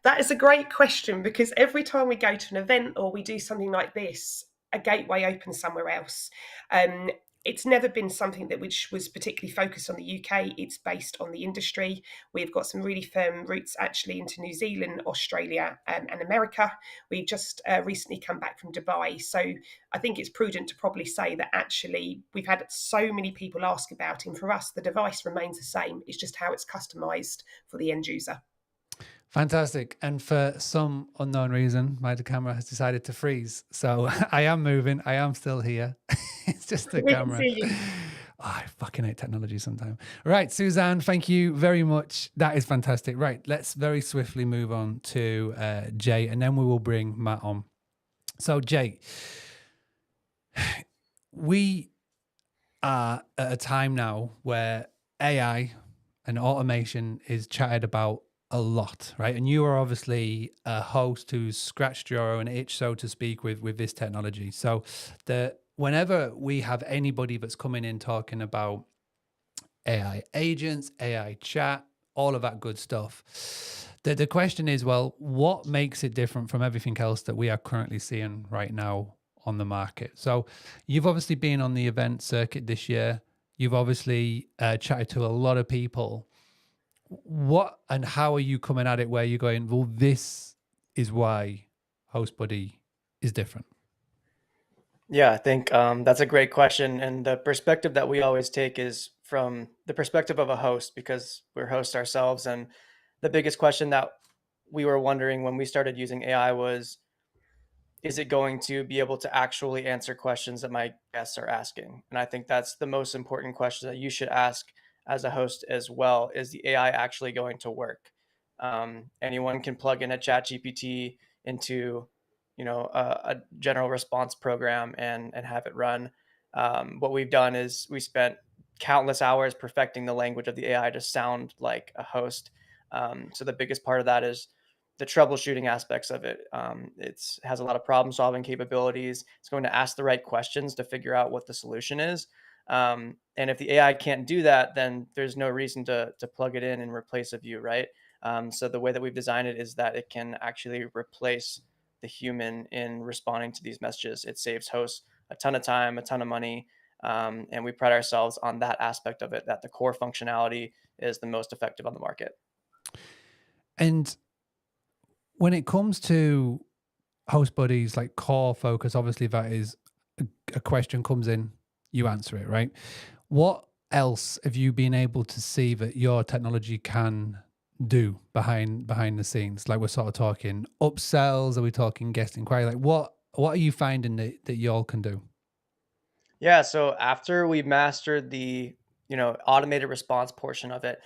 Speaker 4: That is a great question, because every time we go to an event or we do something like this, a gateway opens somewhere else. It's never been something which was particularly focused on the UK. It's based on the industry. We've got some really firm roots actually into New Zealand, Australia, and America. We've just recently come back from Dubai. So I think it's prudent to probably say that actually we've had so many people ask about it. And for us, the device remains the same. It's just how it's customized for the end user.
Speaker 1: Fantastic. And for some unknown reason, my camera has decided to freeze. So I am moving. I am still here. It's just the
Speaker 4: We can
Speaker 1: camera.
Speaker 4: see you.
Speaker 1: Oh, I fucking hate technology sometimes. Right, Suzanne, thank you very much. That is fantastic. Right, let's very swiftly move on to Jay, and then we will bring Matt on. So, Jay, we are at a time now where AI and automation is chatted about a lot, right? And you are obviously a host who's scratched your own itch, so to speak, with this technology. So whenever we have anybody that's coming in talking about AI agents, AI chat, all of that good stuff, the question is, well, what makes it different from everything else that we are currently seeing right now on the market? So you've obviously been on the event circuit this year. You've obviously chatted to a lot of people. What and how are you coming at it where you're going, well, this is why HostBuddy is different?
Speaker 5: Yeah, I think that's a great question. And the perspective that we always take is from the perspective of a host, because we're hosts ourselves. And the biggest question that we were wondering when we started using AI was, is it going to be able to actually answer questions that my guests are asking? And I think that's the most important question that you should ask as a host as well. Is the AI actually going to work? Anyone can plug in a chat GPT into, a general response program and have it run. What we've done is we spent countless hours perfecting the language of the AI to sound like a host. So the biggest part of that is the troubleshooting aspects of it. It has a lot of problem solving capabilities. It's going to ask the right questions to figure out what the solution is. And if the AI can't do that, then there's no reason to plug it in and replace a view, right? So the way that we've designed it is that it can actually replace the human in responding to these messages. It saves hosts a ton of time, a ton of money. And we pride ourselves on that aspect of it, that the core functionality is the most effective on the market.
Speaker 1: And when it comes to HostBuddy's like core focus, obviously that is a question comes in, you answer it, right? What else have you been able to see that your technology can do behind the scenes? Like we're sort of talking upsells, are we talking guest inquiry? Like what are you finding that y'all can do?
Speaker 5: Yeah, so after we mastered the, automated response portion of it,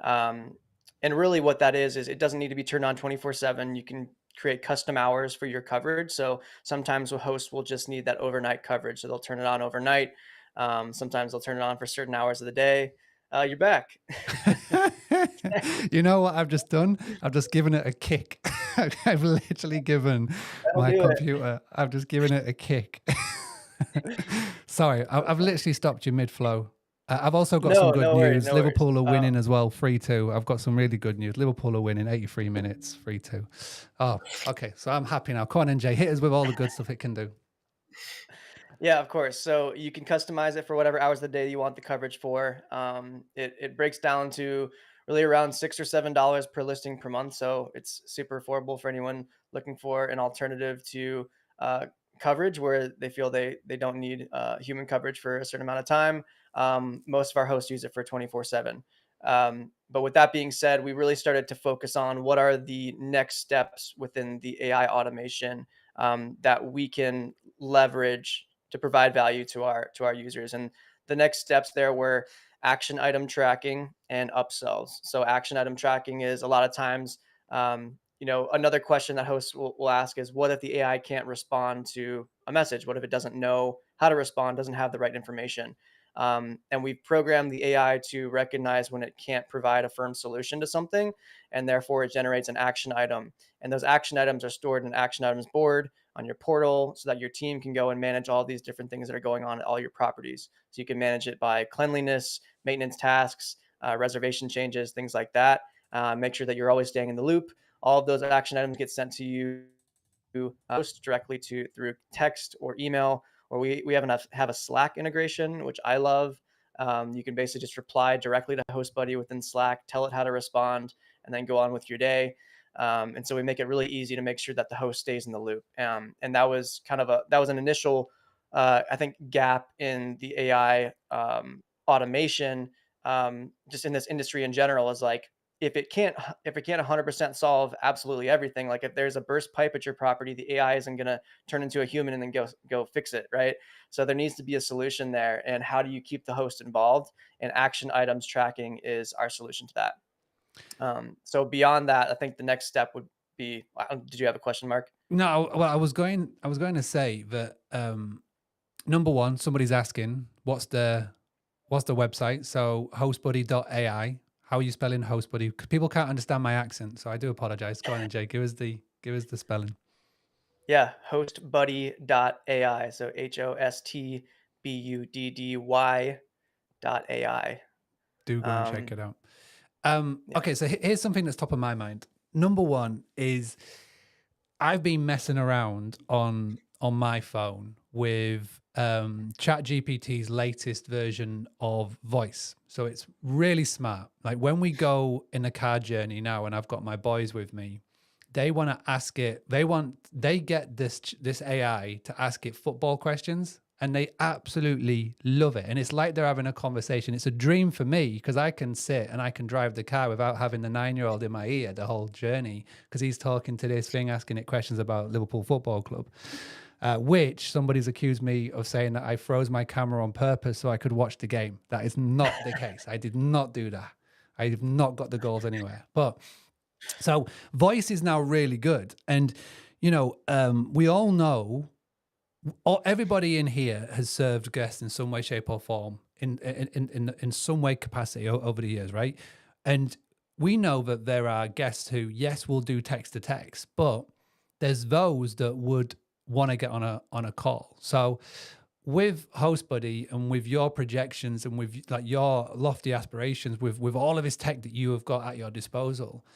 Speaker 5: um, and really what that is it doesn't need to be turned on 24/7. You can create custom hours for your coverage. So sometimes a host will just need that overnight coverage, so they'll turn it on overnight. Sometimes they'll turn it on for certain hours of the day. You're back.
Speaker 1: You know what I've just done? I've just given it a kick. I've literally given
Speaker 5: That'll
Speaker 1: my
Speaker 5: do it.
Speaker 1: computer, I've just given it a kick. Sorry, I've literally stopped you mid-flow. I've also got some
Speaker 5: No,
Speaker 1: good
Speaker 5: no worries,
Speaker 1: news.
Speaker 5: no worries.
Speaker 1: Liverpool are winning as well, 3-2. I've got some really good news. Liverpool are winning 83 minutes, 3-2. Oh, okay. So I'm happy now. Come on, NJ, hit us with all the good stuff it can do.
Speaker 5: Yeah, of course. So you can customize it for whatever hours of the day you want the coverage for. It breaks down to really around $6 or $7 per listing per month. So it's super affordable for anyone looking for an alternative to coverage where they feel they don't need human coverage for a certain amount of time. Most of our hosts use it for 24/7. But with that being said, we really started to focus on what are the next steps within the AI automation that we can leverage to provide value to our users. And the next steps there were action item tracking and upsells. So action item tracking is a lot of times, another question that hosts will ask is, what if the AI can't respond to a message? What if it doesn't know how to respond, doesn't have the right information? And we've programmed the AI to recognize when it can't provide a firm solution to something, and therefore it generates an action item. And those action items are stored in an action items board on your portal so that your team can go and manage all these different things that are going on at all your properties. So you can manage it by cleanliness, maintenance tasks, reservation changes, things like that. Make sure that you're always staying in the loop. All of those action items get sent to you host directly through text or email, or we have a Slack integration, which I love. You can basically just reply directly to HostBuddy within Slack, tell it how to respond, and then go on with your day. And so we make it really easy to make sure that the host stays in the loop. And that was an initial, I think, gap in the AI automation, just in this industry in general, is like if it can't 100% solve absolutely everything, like if there's a burst pipe at your property, the AI isn't going to turn into a human and then go fix it, right? So there needs to be a solution there. And how do you keep the host involved? And action items tracking is our solution to that. So beyond that, I think the next step would be. Did you have a question, Mark?
Speaker 1: No, well, I was going to say that number one, somebody's asking what's the website. So HostbuddyAI. How are you spelling HostBuddy? Because people can't understand my accent, so I do apologize. Go on, and Jay, give us the spelling.
Speaker 5: Yeah, Hostbuddy.ai. So HostBuddy.ai.
Speaker 1: Do go and check it out.
Speaker 5: Yeah.
Speaker 1: Okay, so here's something that's top of my mind. Number one is I've been messing around on my phone with ChatGPT's latest version of voice. So it's really smart. Like when we go in a car journey now, and I've got my boys with me, they want to ask it. They get this AI to ask it football questions, and they absolutely love it. And it's like they're having a conversation. It's a dream for me because I can sit and I can drive the car without having the 9-year-old in my ear the whole journey because he's talking to this thing, asking it questions about Liverpool Football Club. Which somebody's accused me of saying that I froze my camera on purpose so I could watch the game. That is not the case. I did not do that. I have not got the goals anywhere. But so voice is now really good. And, we all know, everybody in here has served guests in some way, shape or form in some way capacity over the years, right? And we know that there are guests who, yes, will do text to text, but there's those that would want to get on a call. So with HostBuddy and with your projections and with like your lofty aspirations, with all of this tech that you have got at your disposal,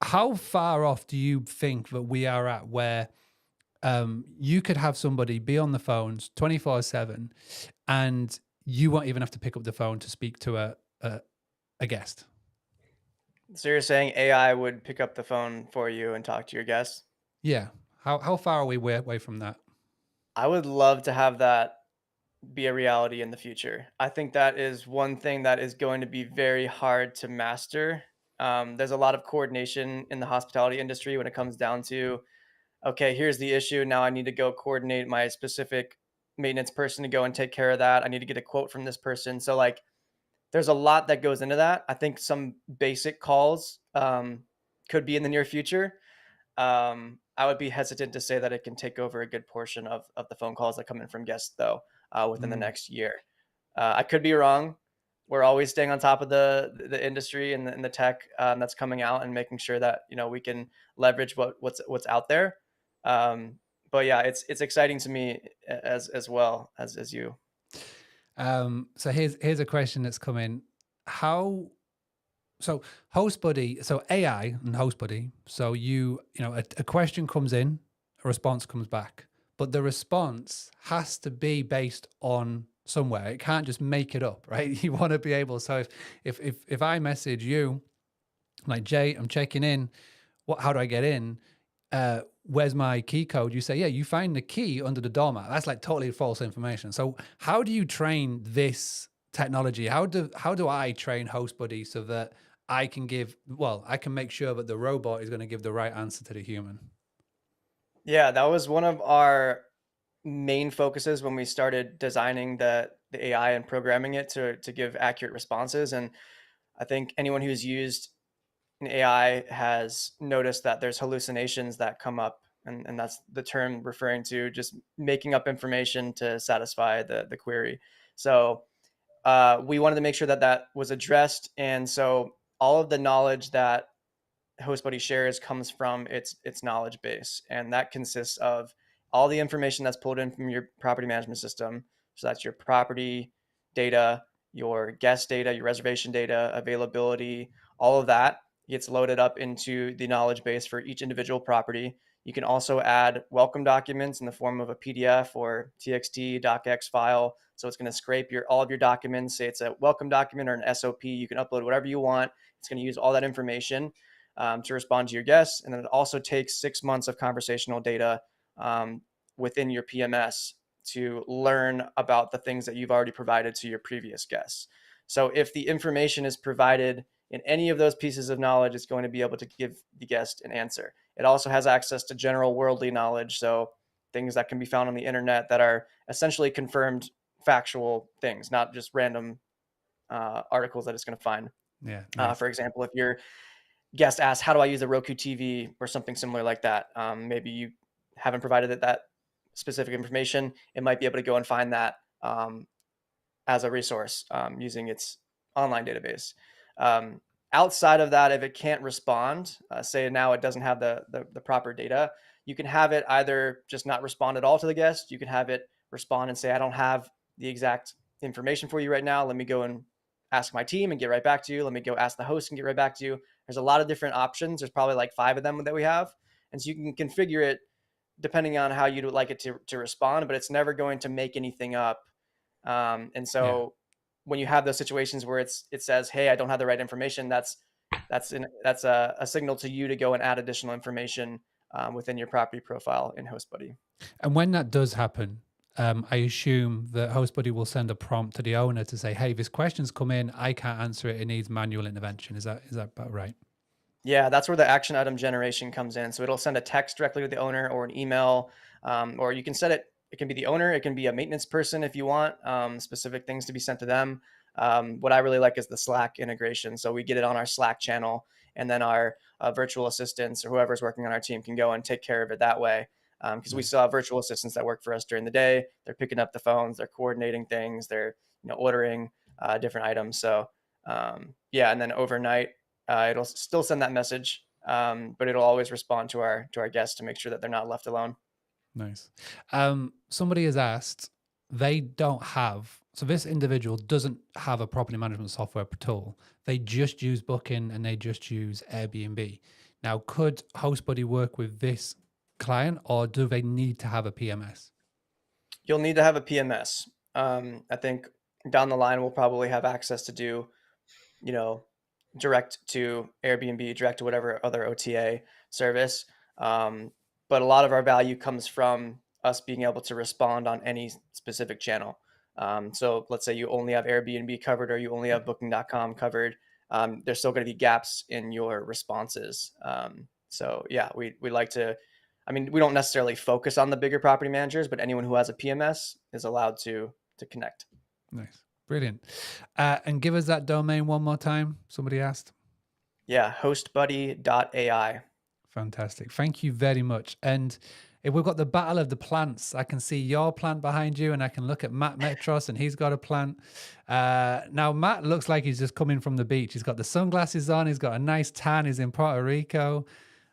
Speaker 1: how far off do you think that we are at where you could have somebody be on the phones 24/7 and you won't even have to pick up the phone to speak to a guest?
Speaker 5: So you're saying AI would pick up the phone for you and talk to your guests?
Speaker 1: Yeah. How far are we away from that?
Speaker 5: I would love to have that be a reality in the future. I think that is one thing that is going to be very hard to master. There's a lot of coordination in the hospitality industry when it comes down to, okay, here's the issue. Now I need to go coordinate my specific maintenance person to go and take care of that. I need to get a quote from this person. So like, there's a lot that goes into that. I think some basic calls could be in the near future. I would be hesitant to say that it can take over a good portion of the phone calls that come in from guests, though, within the next year. I could be wrong. We're always staying on top of the industry and the tech that's coming out and making sure that we can leverage what's out there. But yeah, it's exciting to me as well as you.
Speaker 1: So here's a question that's come in. So HostBuddy, so AI and HostBuddy. So a question comes in, a response comes back, but the response has to be based on somewhere. It can't just make it up, right? You want to be able. So if I message you, like, Jay, I'm checking in. How do I get in? Where's my key code? You say, yeah, you find the key under the doormat. That's like totally false information. So how do you train this technology? How do I train HostBuddy so that I can make sure that the robot is going to give the right answer to the human?
Speaker 5: Yeah, that was one of our main focuses when we started designing the AI and programming it to give accurate responses. And I think anyone who's used an AI has noticed that there's hallucinations that come up, and that's the term referring to just making up information to satisfy the query. So we wanted to make sure that was addressed, and so all of the knowledge that HostBuddy shares comes from its knowledge base, and that consists of all the information that's pulled in from your property management system. So that's your property data, your guest data, your reservation data, availability, all of that gets loaded up into the knowledge base for each individual property. You can also add welcome documents in the form of a PDF or TXT, docx file. So it's going to scrape all of your documents. Say it's a welcome document or an SOP. You can upload whatever you want. It's going to use all that information to respond to your guests. And then it also takes 6 months of conversational data within your PMS to learn about the things that you've already provided to your previous guests. So if the information is provided In any of those pieces of knowledge, it's going to be able to give the guest an answer. It also has access to general worldly knowledge, so things that can be found on the internet that are essentially confirmed factual things, not just random articles that it's going to find.
Speaker 1: Yeah. Nice.
Speaker 5: For example, if your guest asks, how do I use a Roku TV or something similar like that, maybe you haven't provided it that specific information, it might be able to go and find that as a resource using its online database. Outside of that, if it can't respond, say now it doesn't have the proper data, you can have it either just not respond at all to the guest. You can have it respond and say, I don't have the exact information for you right now. Let me go and ask my team and get right back to you. Let me go ask the host and get right back to you. There's a lot of different options. There's probably like 5 of them that we have. And so you can configure it depending on how you'd like it to respond, but it's never going to make anything up. And so when you have those situations where it says, hey, I don't have the right information, that's a signal to you to go and add additional information within your property profile in HostBuddy.
Speaker 1: And when that does happen, I assume that HostBuddy will send a prompt to the owner to say, hey, this question's come in, I can't answer it, it needs manual intervention. Is that about right?
Speaker 5: Yeah, that's where the action item generation comes in. So it'll send a text directly to the owner or an email, or you can set it. It can be the owner. It can be a maintenance person if you want specific things to be sent to them. What I really like is the Slack integration. So we get it on our Slack channel, and then our virtual assistants or whoever's working on our team can go and take care of it that way. Because we still have virtual assistants that work for us during the day. They're picking up the phones. They're coordinating things. They're ordering different items. So yeah, and then overnight, it'll still send that message, but it'll always respond to our guests to make sure that they're not left alone.
Speaker 1: Nice. Somebody has asked, they don't have, so this individual doesn't have a property management software tool. They just use Booking and they just use Airbnb. Now, could HostBuddy work with this client, or do they need to have a PMS?
Speaker 5: You'll need to have a PMS. I think down the line, we'll probably have access to do, direct to Airbnb, direct to whatever other OTA service. But a lot of our value comes from us being able to respond on any specific channel. So let's say you only have Airbnb covered or you only have Booking.com covered. There's still going to be gaps in your responses. So yeah, we like to, we don't necessarily focus on the bigger property managers, but anyone who has a PMS is allowed to connect.
Speaker 1: Nice. Brilliant. And give us that domain one more time. Somebody asked.
Speaker 5: Yeah, HostbuddyAI.
Speaker 1: Fantastic. Thank you very much. And if we've got the battle of the plants, I can see your plant behind you, and I can look at Matt Metros, and he's got a plant. Now, Matt looks like he's just coming from the beach. He's got the sunglasses on. He's got a nice tan. He's in Puerto Rico.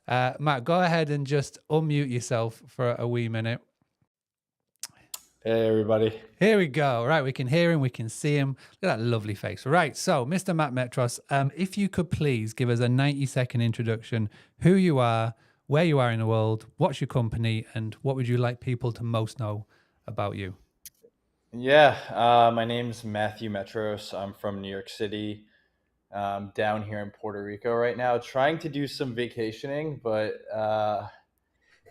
Speaker 1: Matt, go ahead and just unmute yourself for a wee minute.
Speaker 6: Hey, everybody.
Speaker 1: Here we go. Right, we can hear him, we can see him. Look at that lovely face. Right, so Mr. Matt Metros, if you could please give us a 90-second introduction, who you are, where you are in the world, what's your company, and what would you like people to most know about you?
Speaker 6: Yeah, my name's Matthew Metros. I'm from New York City. Down here in Puerto Rico right now, trying to do some vacationing, but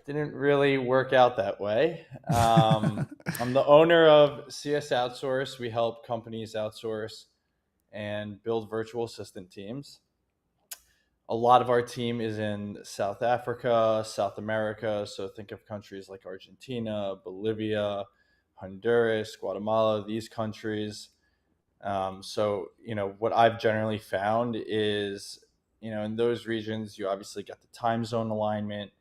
Speaker 6: didn't really work out that way. I'm the owner of CS OUtsource. We help companies outsource and build virtual assistant teams. A lot of our team is in South Africa, South America. So think of countries like Argentina, Bolivia, Honduras, Guatemala, these countries. So, what I've generally found is, in those regions, you obviously get the time zone alignment,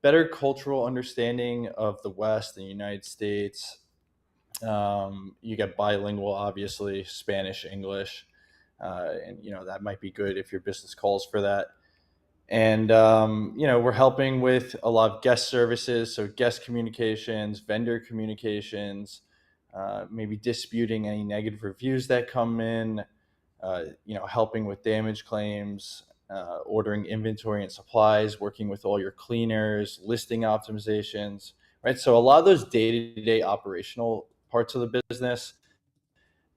Speaker 6: better cultural understanding of the West, the United States. You get bilingual, obviously, Spanish, English, and that might be good if your business calls for that. And we're helping with a lot of guest services, so guest communications, vendor communications, maybe disputing any negative reviews that come in, helping with damage claims, ordering inventory and supplies, working with all your cleaners, listing optimizations, right? So a lot of those day-to-day operational parts of the business.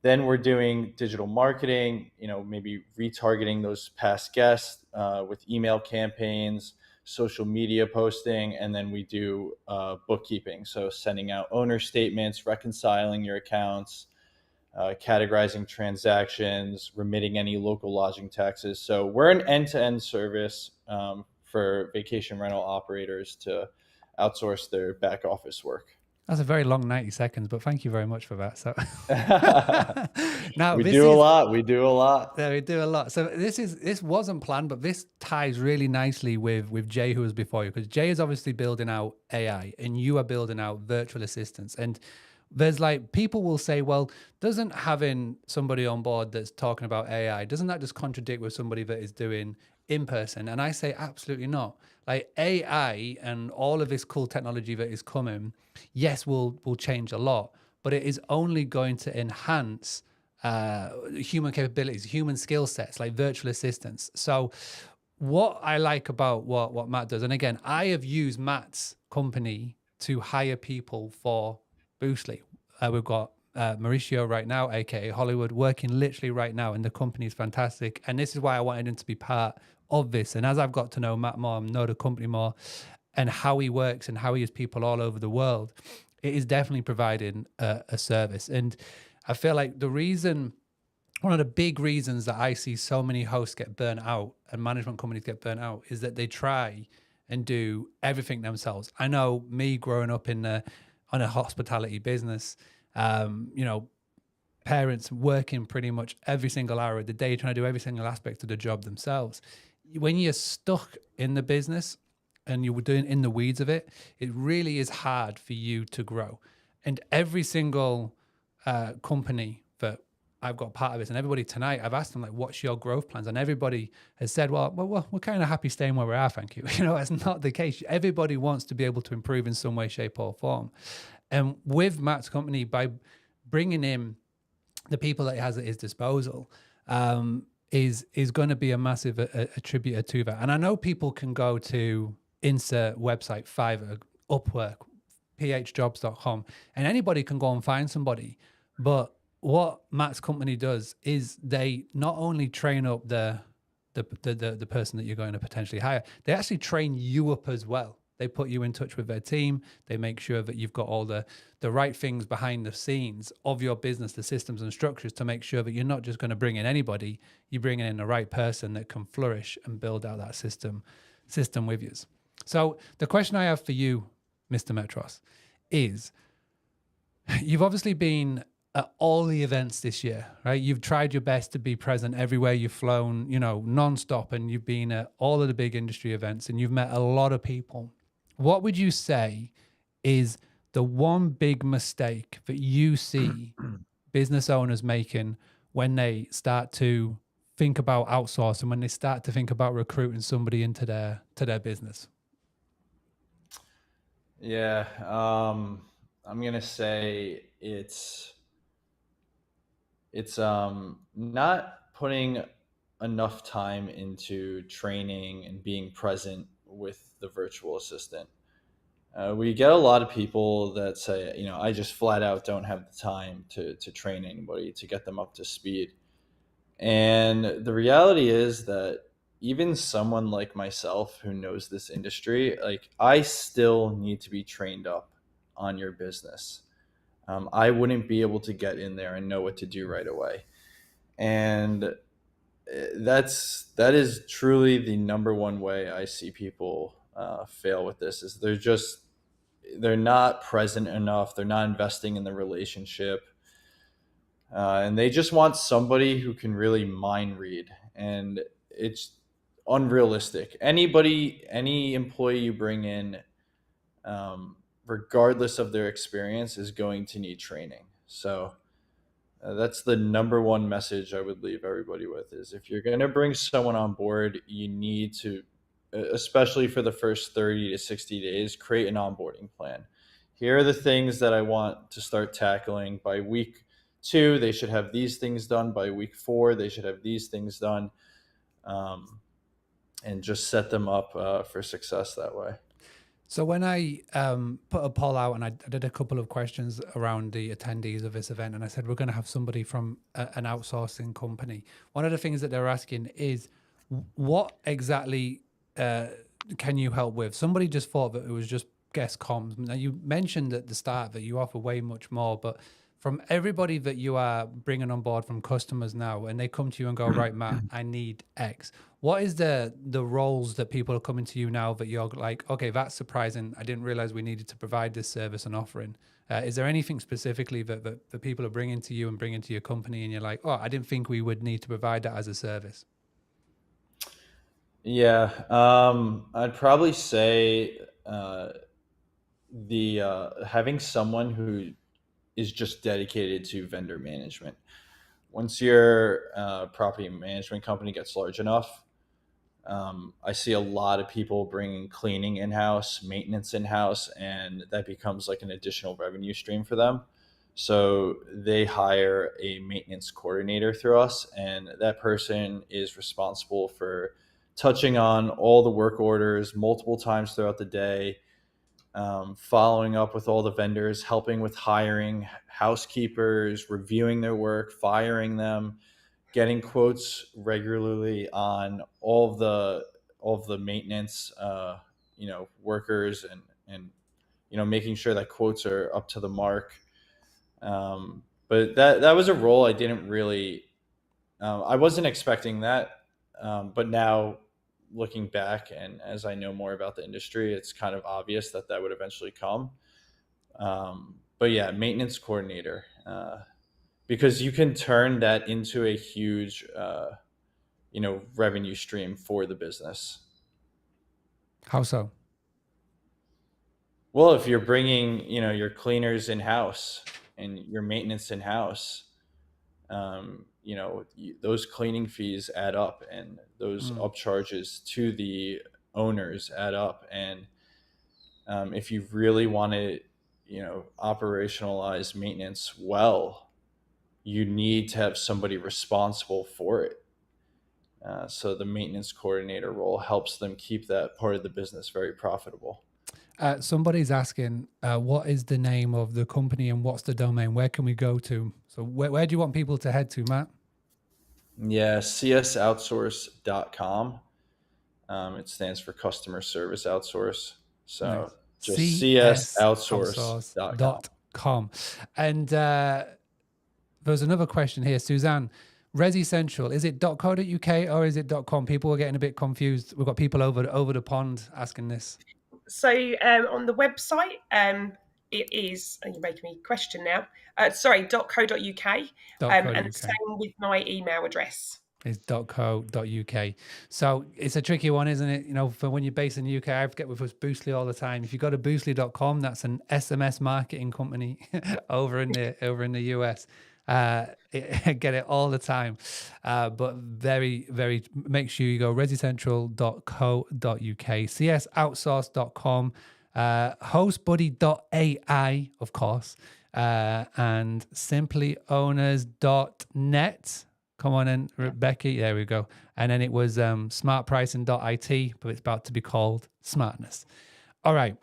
Speaker 6: Then we're doing digital marketing, maybe retargeting those past guests with email campaigns, social media posting, and then we do bookkeeping. So sending out owner statements, reconciling your accounts, categorizing transactions, remitting any local lodging taxes. So we're an end-to-end service for vacation rental operators to outsource their back office work.
Speaker 1: That's a very long 90 seconds, but thank you very much for that. So now
Speaker 6: We do a lot. We do a lot.
Speaker 1: Yeah, we do a lot. So this wasn't planned, but this ties really nicely with Jay, who was before you, because Jay is obviously building out AI and you are building out virtual assistants. And there's like, people will say, well, doesn't having somebody on board that's talking about AI, doesn't that just contradict with somebody that is doing in person? And I say, absolutely not. Like AI and all of this cool technology that is coming, yes, will change a lot, but it is only going to enhance human capabilities, human skill sets, like virtual assistants. So what I like about what Matt does, and again, I have used Matt's company to hire people for Boostly. We've got Mauricio right now, aka Hollywood, working literally right now, and the company is fantastic. And this is why I wanted him to be part of this. And as I've got to know Matt more and know the company more and how he works and how he has people all over the world, it is definitely providing a service. And I feel like one of the big reasons that I see so many hosts get burnt out and management companies get burnt out is that they try and do everything themselves. I know me growing up on a hospitality business, parents working pretty much every single hour of the day, trying to do every single aspect of the job themselves. When you're stuck in the business and you're doing in the weeds of it, it really is hard for you to grow. And every single company that I've got part of this, and everybody tonight, I've asked them, like, what's your growth plans? And everybody has said, well, we're kind of happy staying where we are, thank you. That's not the case. Everybody wants to be able to improve in some way, shape, or form. And with Matt's company, by bringing in the people that he has at his disposal, is going to be a massive attributor to that. And I know people can go to insert website, Fiverr, Upwork, phjobs.com, and anybody can go and find somebody. But what Matt's company does is they not only train up the person that you're going to potentially hire, they actually train you up as well. They put you in touch with their team. They make sure that you've got all the right things behind the scenes of your business, the systems and structures, to make sure that you're not just going to bring in anybody, you're bringing in the right person that can flourish and build out that system with you. So the question I have for you, Mr. Metros, is you've obviously been at all the events this year, right? You've tried your best to be present everywhere you've flown, nonstop, and you've been at all of the big industry events and you've met a lot of people. What would you say is the one big mistake that you see business owners making when they start to think about outsourcing, when they start to think about recruiting somebody into their business?
Speaker 6: Yeah, I'm gonna say it's not putting enough time into training and being present with the virtual assistant. We get a lot of people that say, I just flat out don't have the time to train anybody, to get them up to speed. And the reality is that even someone like myself who knows this industry, like, I still need to be trained up on your business. I wouldn't be able to get in there and know what to do right away. And that is truly the number one way I see people fail with this, is they're not present enough. They're not investing in the relationship. And they just want somebody who can really mind read. And it's unrealistic. Any employee you bring in, regardless of their experience, is going to need training. So that's the number one message I would leave everybody with, is if you're going to bring someone on board, you need to, especially for the first 30 to 60 days, create an onboarding plan. Here are the things that I want to start tackling. By week 2, they should have these things done. By week 4, they should have these things done. And just set them up for success that way.
Speaker 1: So when I put a poll out and I did a couple of questions around the attendees of this event, and I said, we're going to have somebody from an outsourcing company. One of the things that they're asking is, what exactly can you help with? Somebody just thought that it was just guest comms. Now, you mentioned at the start that you offer way much more, but from everybody that you are bringing on board from customers now, and they come to you and go, right, Matt, I need X. What is the roles that people are coming to you now that you're like, okay, that's surprising. I didn't realize we needed to provide this service and offering. Is there anything specifically that the people are bringing to you and bringing to your company, and you're like, oh, I didn't think we would need to provide that as a service?
Speaker 6: Yeah, I'd probably say the having someone who is just dedicated to vendor management. Once your property management company gets large enough, I see a lot of people bringing cleaning in-house, maintenance in-house, and that becomes like an additional revenue stream for them. So they hire a maintenance coordinator through us, and that person is responsible for touching on all the work orders multiple times throughout the day, following up with all the vendors, helping with hiring housekeepers, reviewing their work, firing them, getting quotes regularly on all of the maintenance, workers, and making sure that quotes are up to the mark. But that was a role I didn't really, I wasn't expecting that. But now looking back, and as I know more about the industry, it's kind of obvious that would eventually come. But yeah, maintenance coordinator, because you can turn that into a huge, revenue stream for the business.
Speaker 1: How so?
Speaker 6: Well, if you're bringing, your cleaners in house and your maintenance in house, those cleaning fees add up, and those upcharges to the owners add up. And if you really want to, operationalize maintenance well, you need to have somebody responsible for it. So the maintenance coordinator role helps them keep that part of the business very profitable.
Speaker 1: Somebody's asking, what is the name of the company and what's the domain? Where can we go to? So where do you want people to head to, Matt?
Speaker 6: Yeah, CSOutsource.com. It stands for Customer Service Outsource. So
Speaker 1: Nice.
Speaker 6: just CSOutsource.com.
Speaker 1: And there's another question here, Suzanne. Resi Central, is it .co.uk or is it .com? People are getting a bit confused. We've got people over the pond asking this.
Speaker 4: So on the website, it is, you're making me question now, .co.uk, and same with my email address.
Speaker 1: It's .co.uk. So it's a tricky one, isn't it? For when you're based in the UK, I get with us Boostly all the time. If you go to boostly.com, that's an SMS marketing company over in the US. I get it all the time, but very, very, make sure you go resicentral.co.uk, csoutsource.com, HostbuddyAI, of course, and simplyowners.net. Come on in, Becky. There we go. And then it was smartpricing.it, but it's about to be called Smartness. All right.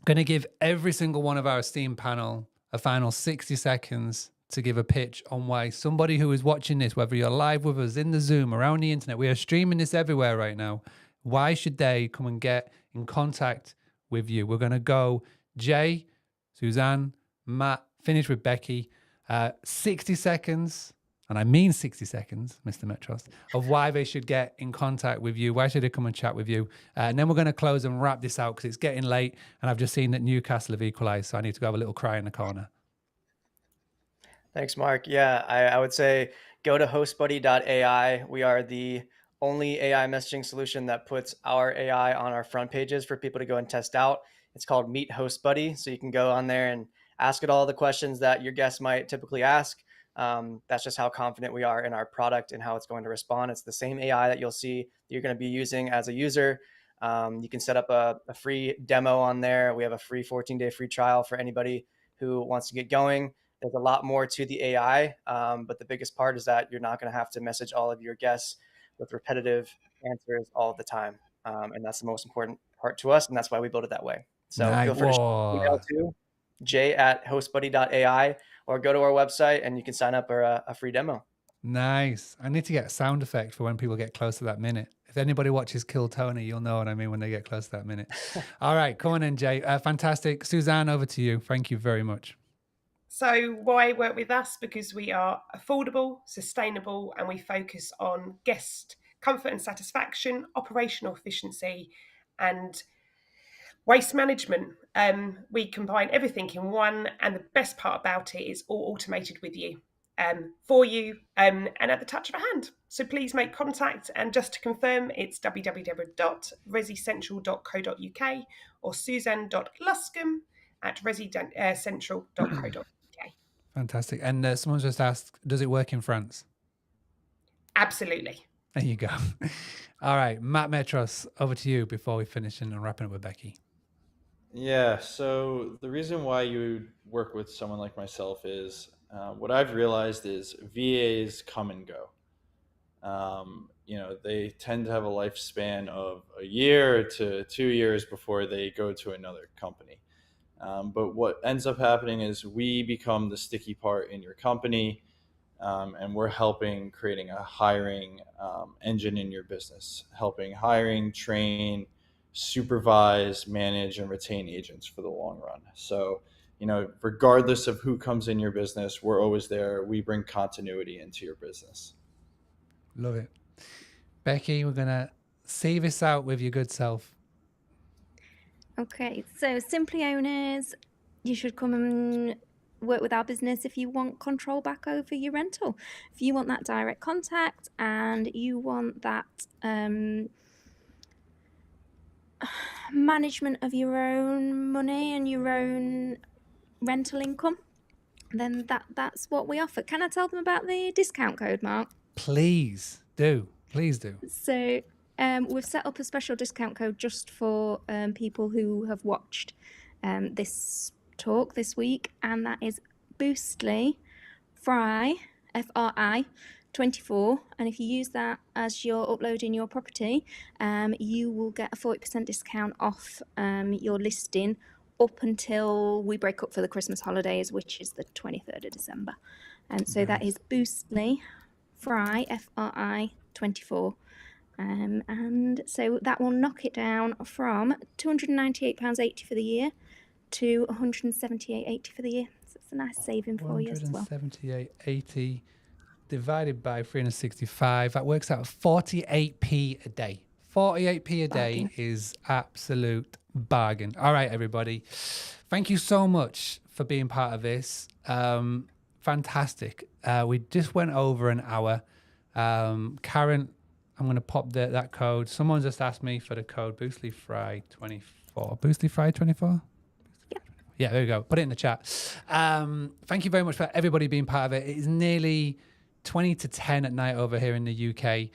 Speaker 1: Going to give every single one of our esteemed panel a final 60 seconds to give a pitch on why somebody who is watching this, whether you're live with us in the Zoom, around the internet, we are streaming this everywhere right now. Why should they come and get in contact with you? We're going to go Jay, Suzanne, Matt, finish with Becky. 60 seconds, and I mean 60 seconds, Mr. Metros, of why they should get in contact with you. Why should they come and chat with you? And then we're going to close and wrap this out because it's getting late, and I've just seen that Newcastle have equalized, so I need to go have a little cry in the corner.
Speaker 5: Thanks, Mark. Yeah, I would say go to HostbuddyAI. We are the only AI messaging solution that puts our AI on our front pages for people to go and test out. It's called Meet HostBuddy. So you can go on there and ask it all the questions that your guests might typically ask. That's just how confident we are in our product and how it's going to respond. It's the same AI that you'll see that you're going to be using as a user. You can set up a free demo on there. We have a free 14-day free trial for anybody who wants to get going. There's a lot more to the AI, but the biggest part is that you're not going to have to message all of your guests with repetitive answers all the time. And that's the most important part to us, and that's why we build it that way. So feel free to email to j@hostbuddy.ai or go to our website and you can sign up for a free demo.
Speaker 1: Nice. I need to get a sound effect for when people get close to that minute. If anybody watches Kill Tony, you'll know what I mean when they get close to that minute. All right, come on in, Jay. Fantastic. Suzanne, over to you. Thank you very much.
Speaker 4: So why work with us? Because we are affordable, sustainable, and we focus on guest comfort and satisfaction, operational efficiency, and waste management. We combine everything in one, and the best part about it is all automated with you, for you, and at the touch of a hand. So please make contact. And just to confirm, it's www.resicentral.co.uk or susan.luscombe@resicentral.co.uk.
Speaker 1: Fantastic. And someone's just asked, does it work in France?
Speaker 4: Absolutely.
Speaker 1: There you go. All right, Matt Metros, over to you before we finish and wrapping up with Becky.
Speaker 6: Yeah, so the reason why you work with someone like myself is what I've realized is VAs come and go. They tend to have a lifespan of a year to 2 years before they go to another company. But what ends up happening is we become the sticky part in your company, and we're helping creating a hiring engine in your business, helping hiring, train, supervise, manage, and retain agents for the long run. So, regardless of who comes in your business, we're always there. We bring continuity into your business.
Speaker 1: Love it. Becky, we're going to save us out with your good self.
Speaker 3: Okay, so Simply Owners, you should come and work with our business if you want control back over your rental. If you want that direct contact and you want that management of your own money and your own rental income, then that's what we offer. Can I tell them about the discount code, Mark?
Speaker 1: Please do. Please do.
Speaker 3: So we've set up a special discount code just for people who have watched this talk this week, and that is Boostly Fry, F-R-I, 24. And if you use that as you're uploading your property, you will get a 40% discount off your listing up until we break up for the Christmas holidays, which is the 23rd of December. And so that is Boostly Fry, F-R-I, 24. And so that will knock it down from £298.80 for the year to £178.80 for the year. So it's a nice saving for you as well.
Speaker 1: 178.80 divided by 365. That works out 48p a day. 48p a day
Speaker 3: Bargain.
Speaker 1: is absolute bargain. All right, everybody. Thank you so much for being part of this. Fantastic. We just went over an hour. Karen, I'm going to pop that code. Someone just asked me for the code BoostlyFry24. BoostlyFry24? Yeah, there we go. Put it in the chat. Thank you very much for everybody being part of it. It is nearly 20 to 10 at night over here in the UK.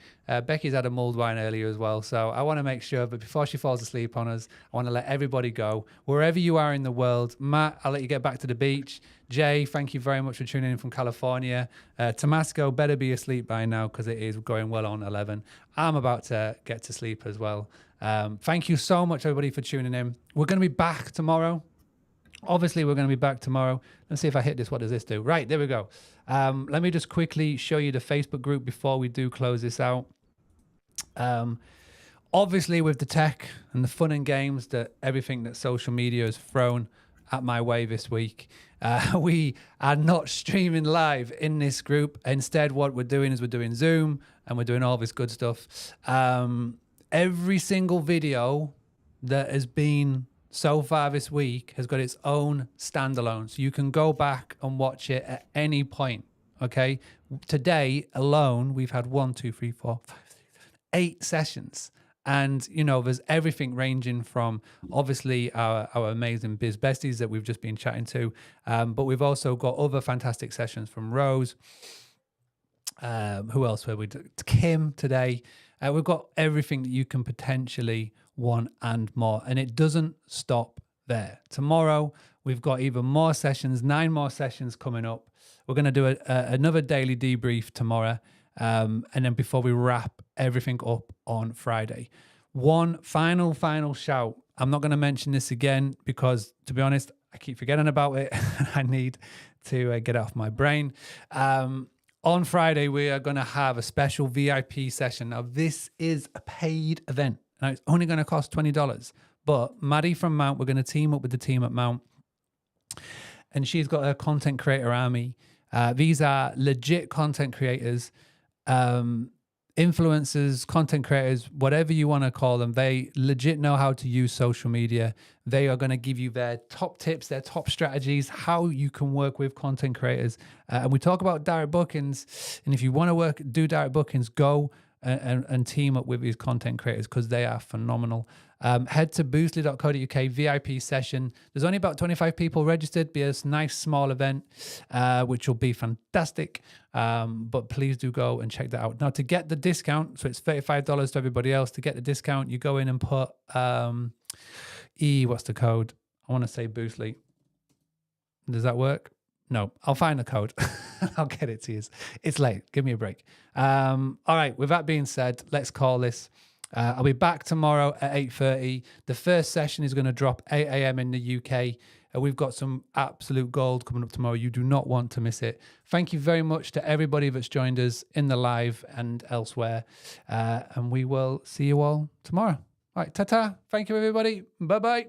Speaker 1: Becky's had a mulled wine earlier as well. So I want to make sure, but before she falls asleep on us, I want to let everybody go. Wherever you are in the world, Matt, I'll let you get back to the beach. Jay, thank you very much for tuning in from California. Tomasco better be asleep by now because it is going well on 11. I'm about to get to sleep as well. Thank you so much, everybody, for tuning in. We're going to be back tomorrow. Obviously, we're going to be back tomorrow. Let's see if I hit this. What does this do? Right, there we go. Let me just quickly show you the Facebook group before we do close this out. Obviously, with the tech and the fun and games that everything that social media has thrown at my way this week, we are not streaming live in this group. Instead, what we're doing is we're doing Zoom and we're doing all this good stuff. Every single video that has been so far this week has got its own standalone. So you can go back and watch it at any point. Okay. Today alone, we've had 8 sessions. And, there's everything ranging from obviously our amazing biz besties that we've just been chatting to. But we've also got other fantastic sessions from Rose. Who else were we? Kim today. We've got everything that you can potentially want and more. And it doesn't stop there. Tomorrow, we've got even more sessions, 9 more sessions coming up. We're going to do another daily debrief tomorrow. And then before we wrap everything up on Friday. One final shout. I'm not going to mention this again because, to be honest, I keep forgetting about it. I need to get it off my brain. On Friday, we are going to have a special VIP session. Now, this is a paid event. Now, it's only going to cost $20. But Maddie from Mount, we're going to team up with the team at Mount. and she's got a content creator army. These are legit content creators, influencers, content creators, whatever you want to call them. They legit know how to use social media. They are going to give you their top tips, their top strategies, how you can work with content creators. And we talk about direct bookings. And if you want to do direct bookings, go and team up with these content creators because they are phenomenal. Head to boostly.co.uk VIP session. There's only about 25 people registered. Be a nice small event, which will be fantastic. But please do go and check that out. Now, to get the discount, so it's $35 to everybody else. To get the discount, you go in and put what's the code? I want to say Boostly. Does that work? No, I'll find the code. I'll get it to you. It's late. Give me a break. All right. With that being said, let's call this. I'll be back tomorrow at 8:30. The first session is going to drop 8 a.m. in the UK. We've got some absolute gold coming up tomorrow. You do not want to miss it. Thank you very much to everybody that's joined us in the live and elsewhere. And we will see you all tomorrow. All right. Ta-ta. Thank you, everybody. Bye-bye.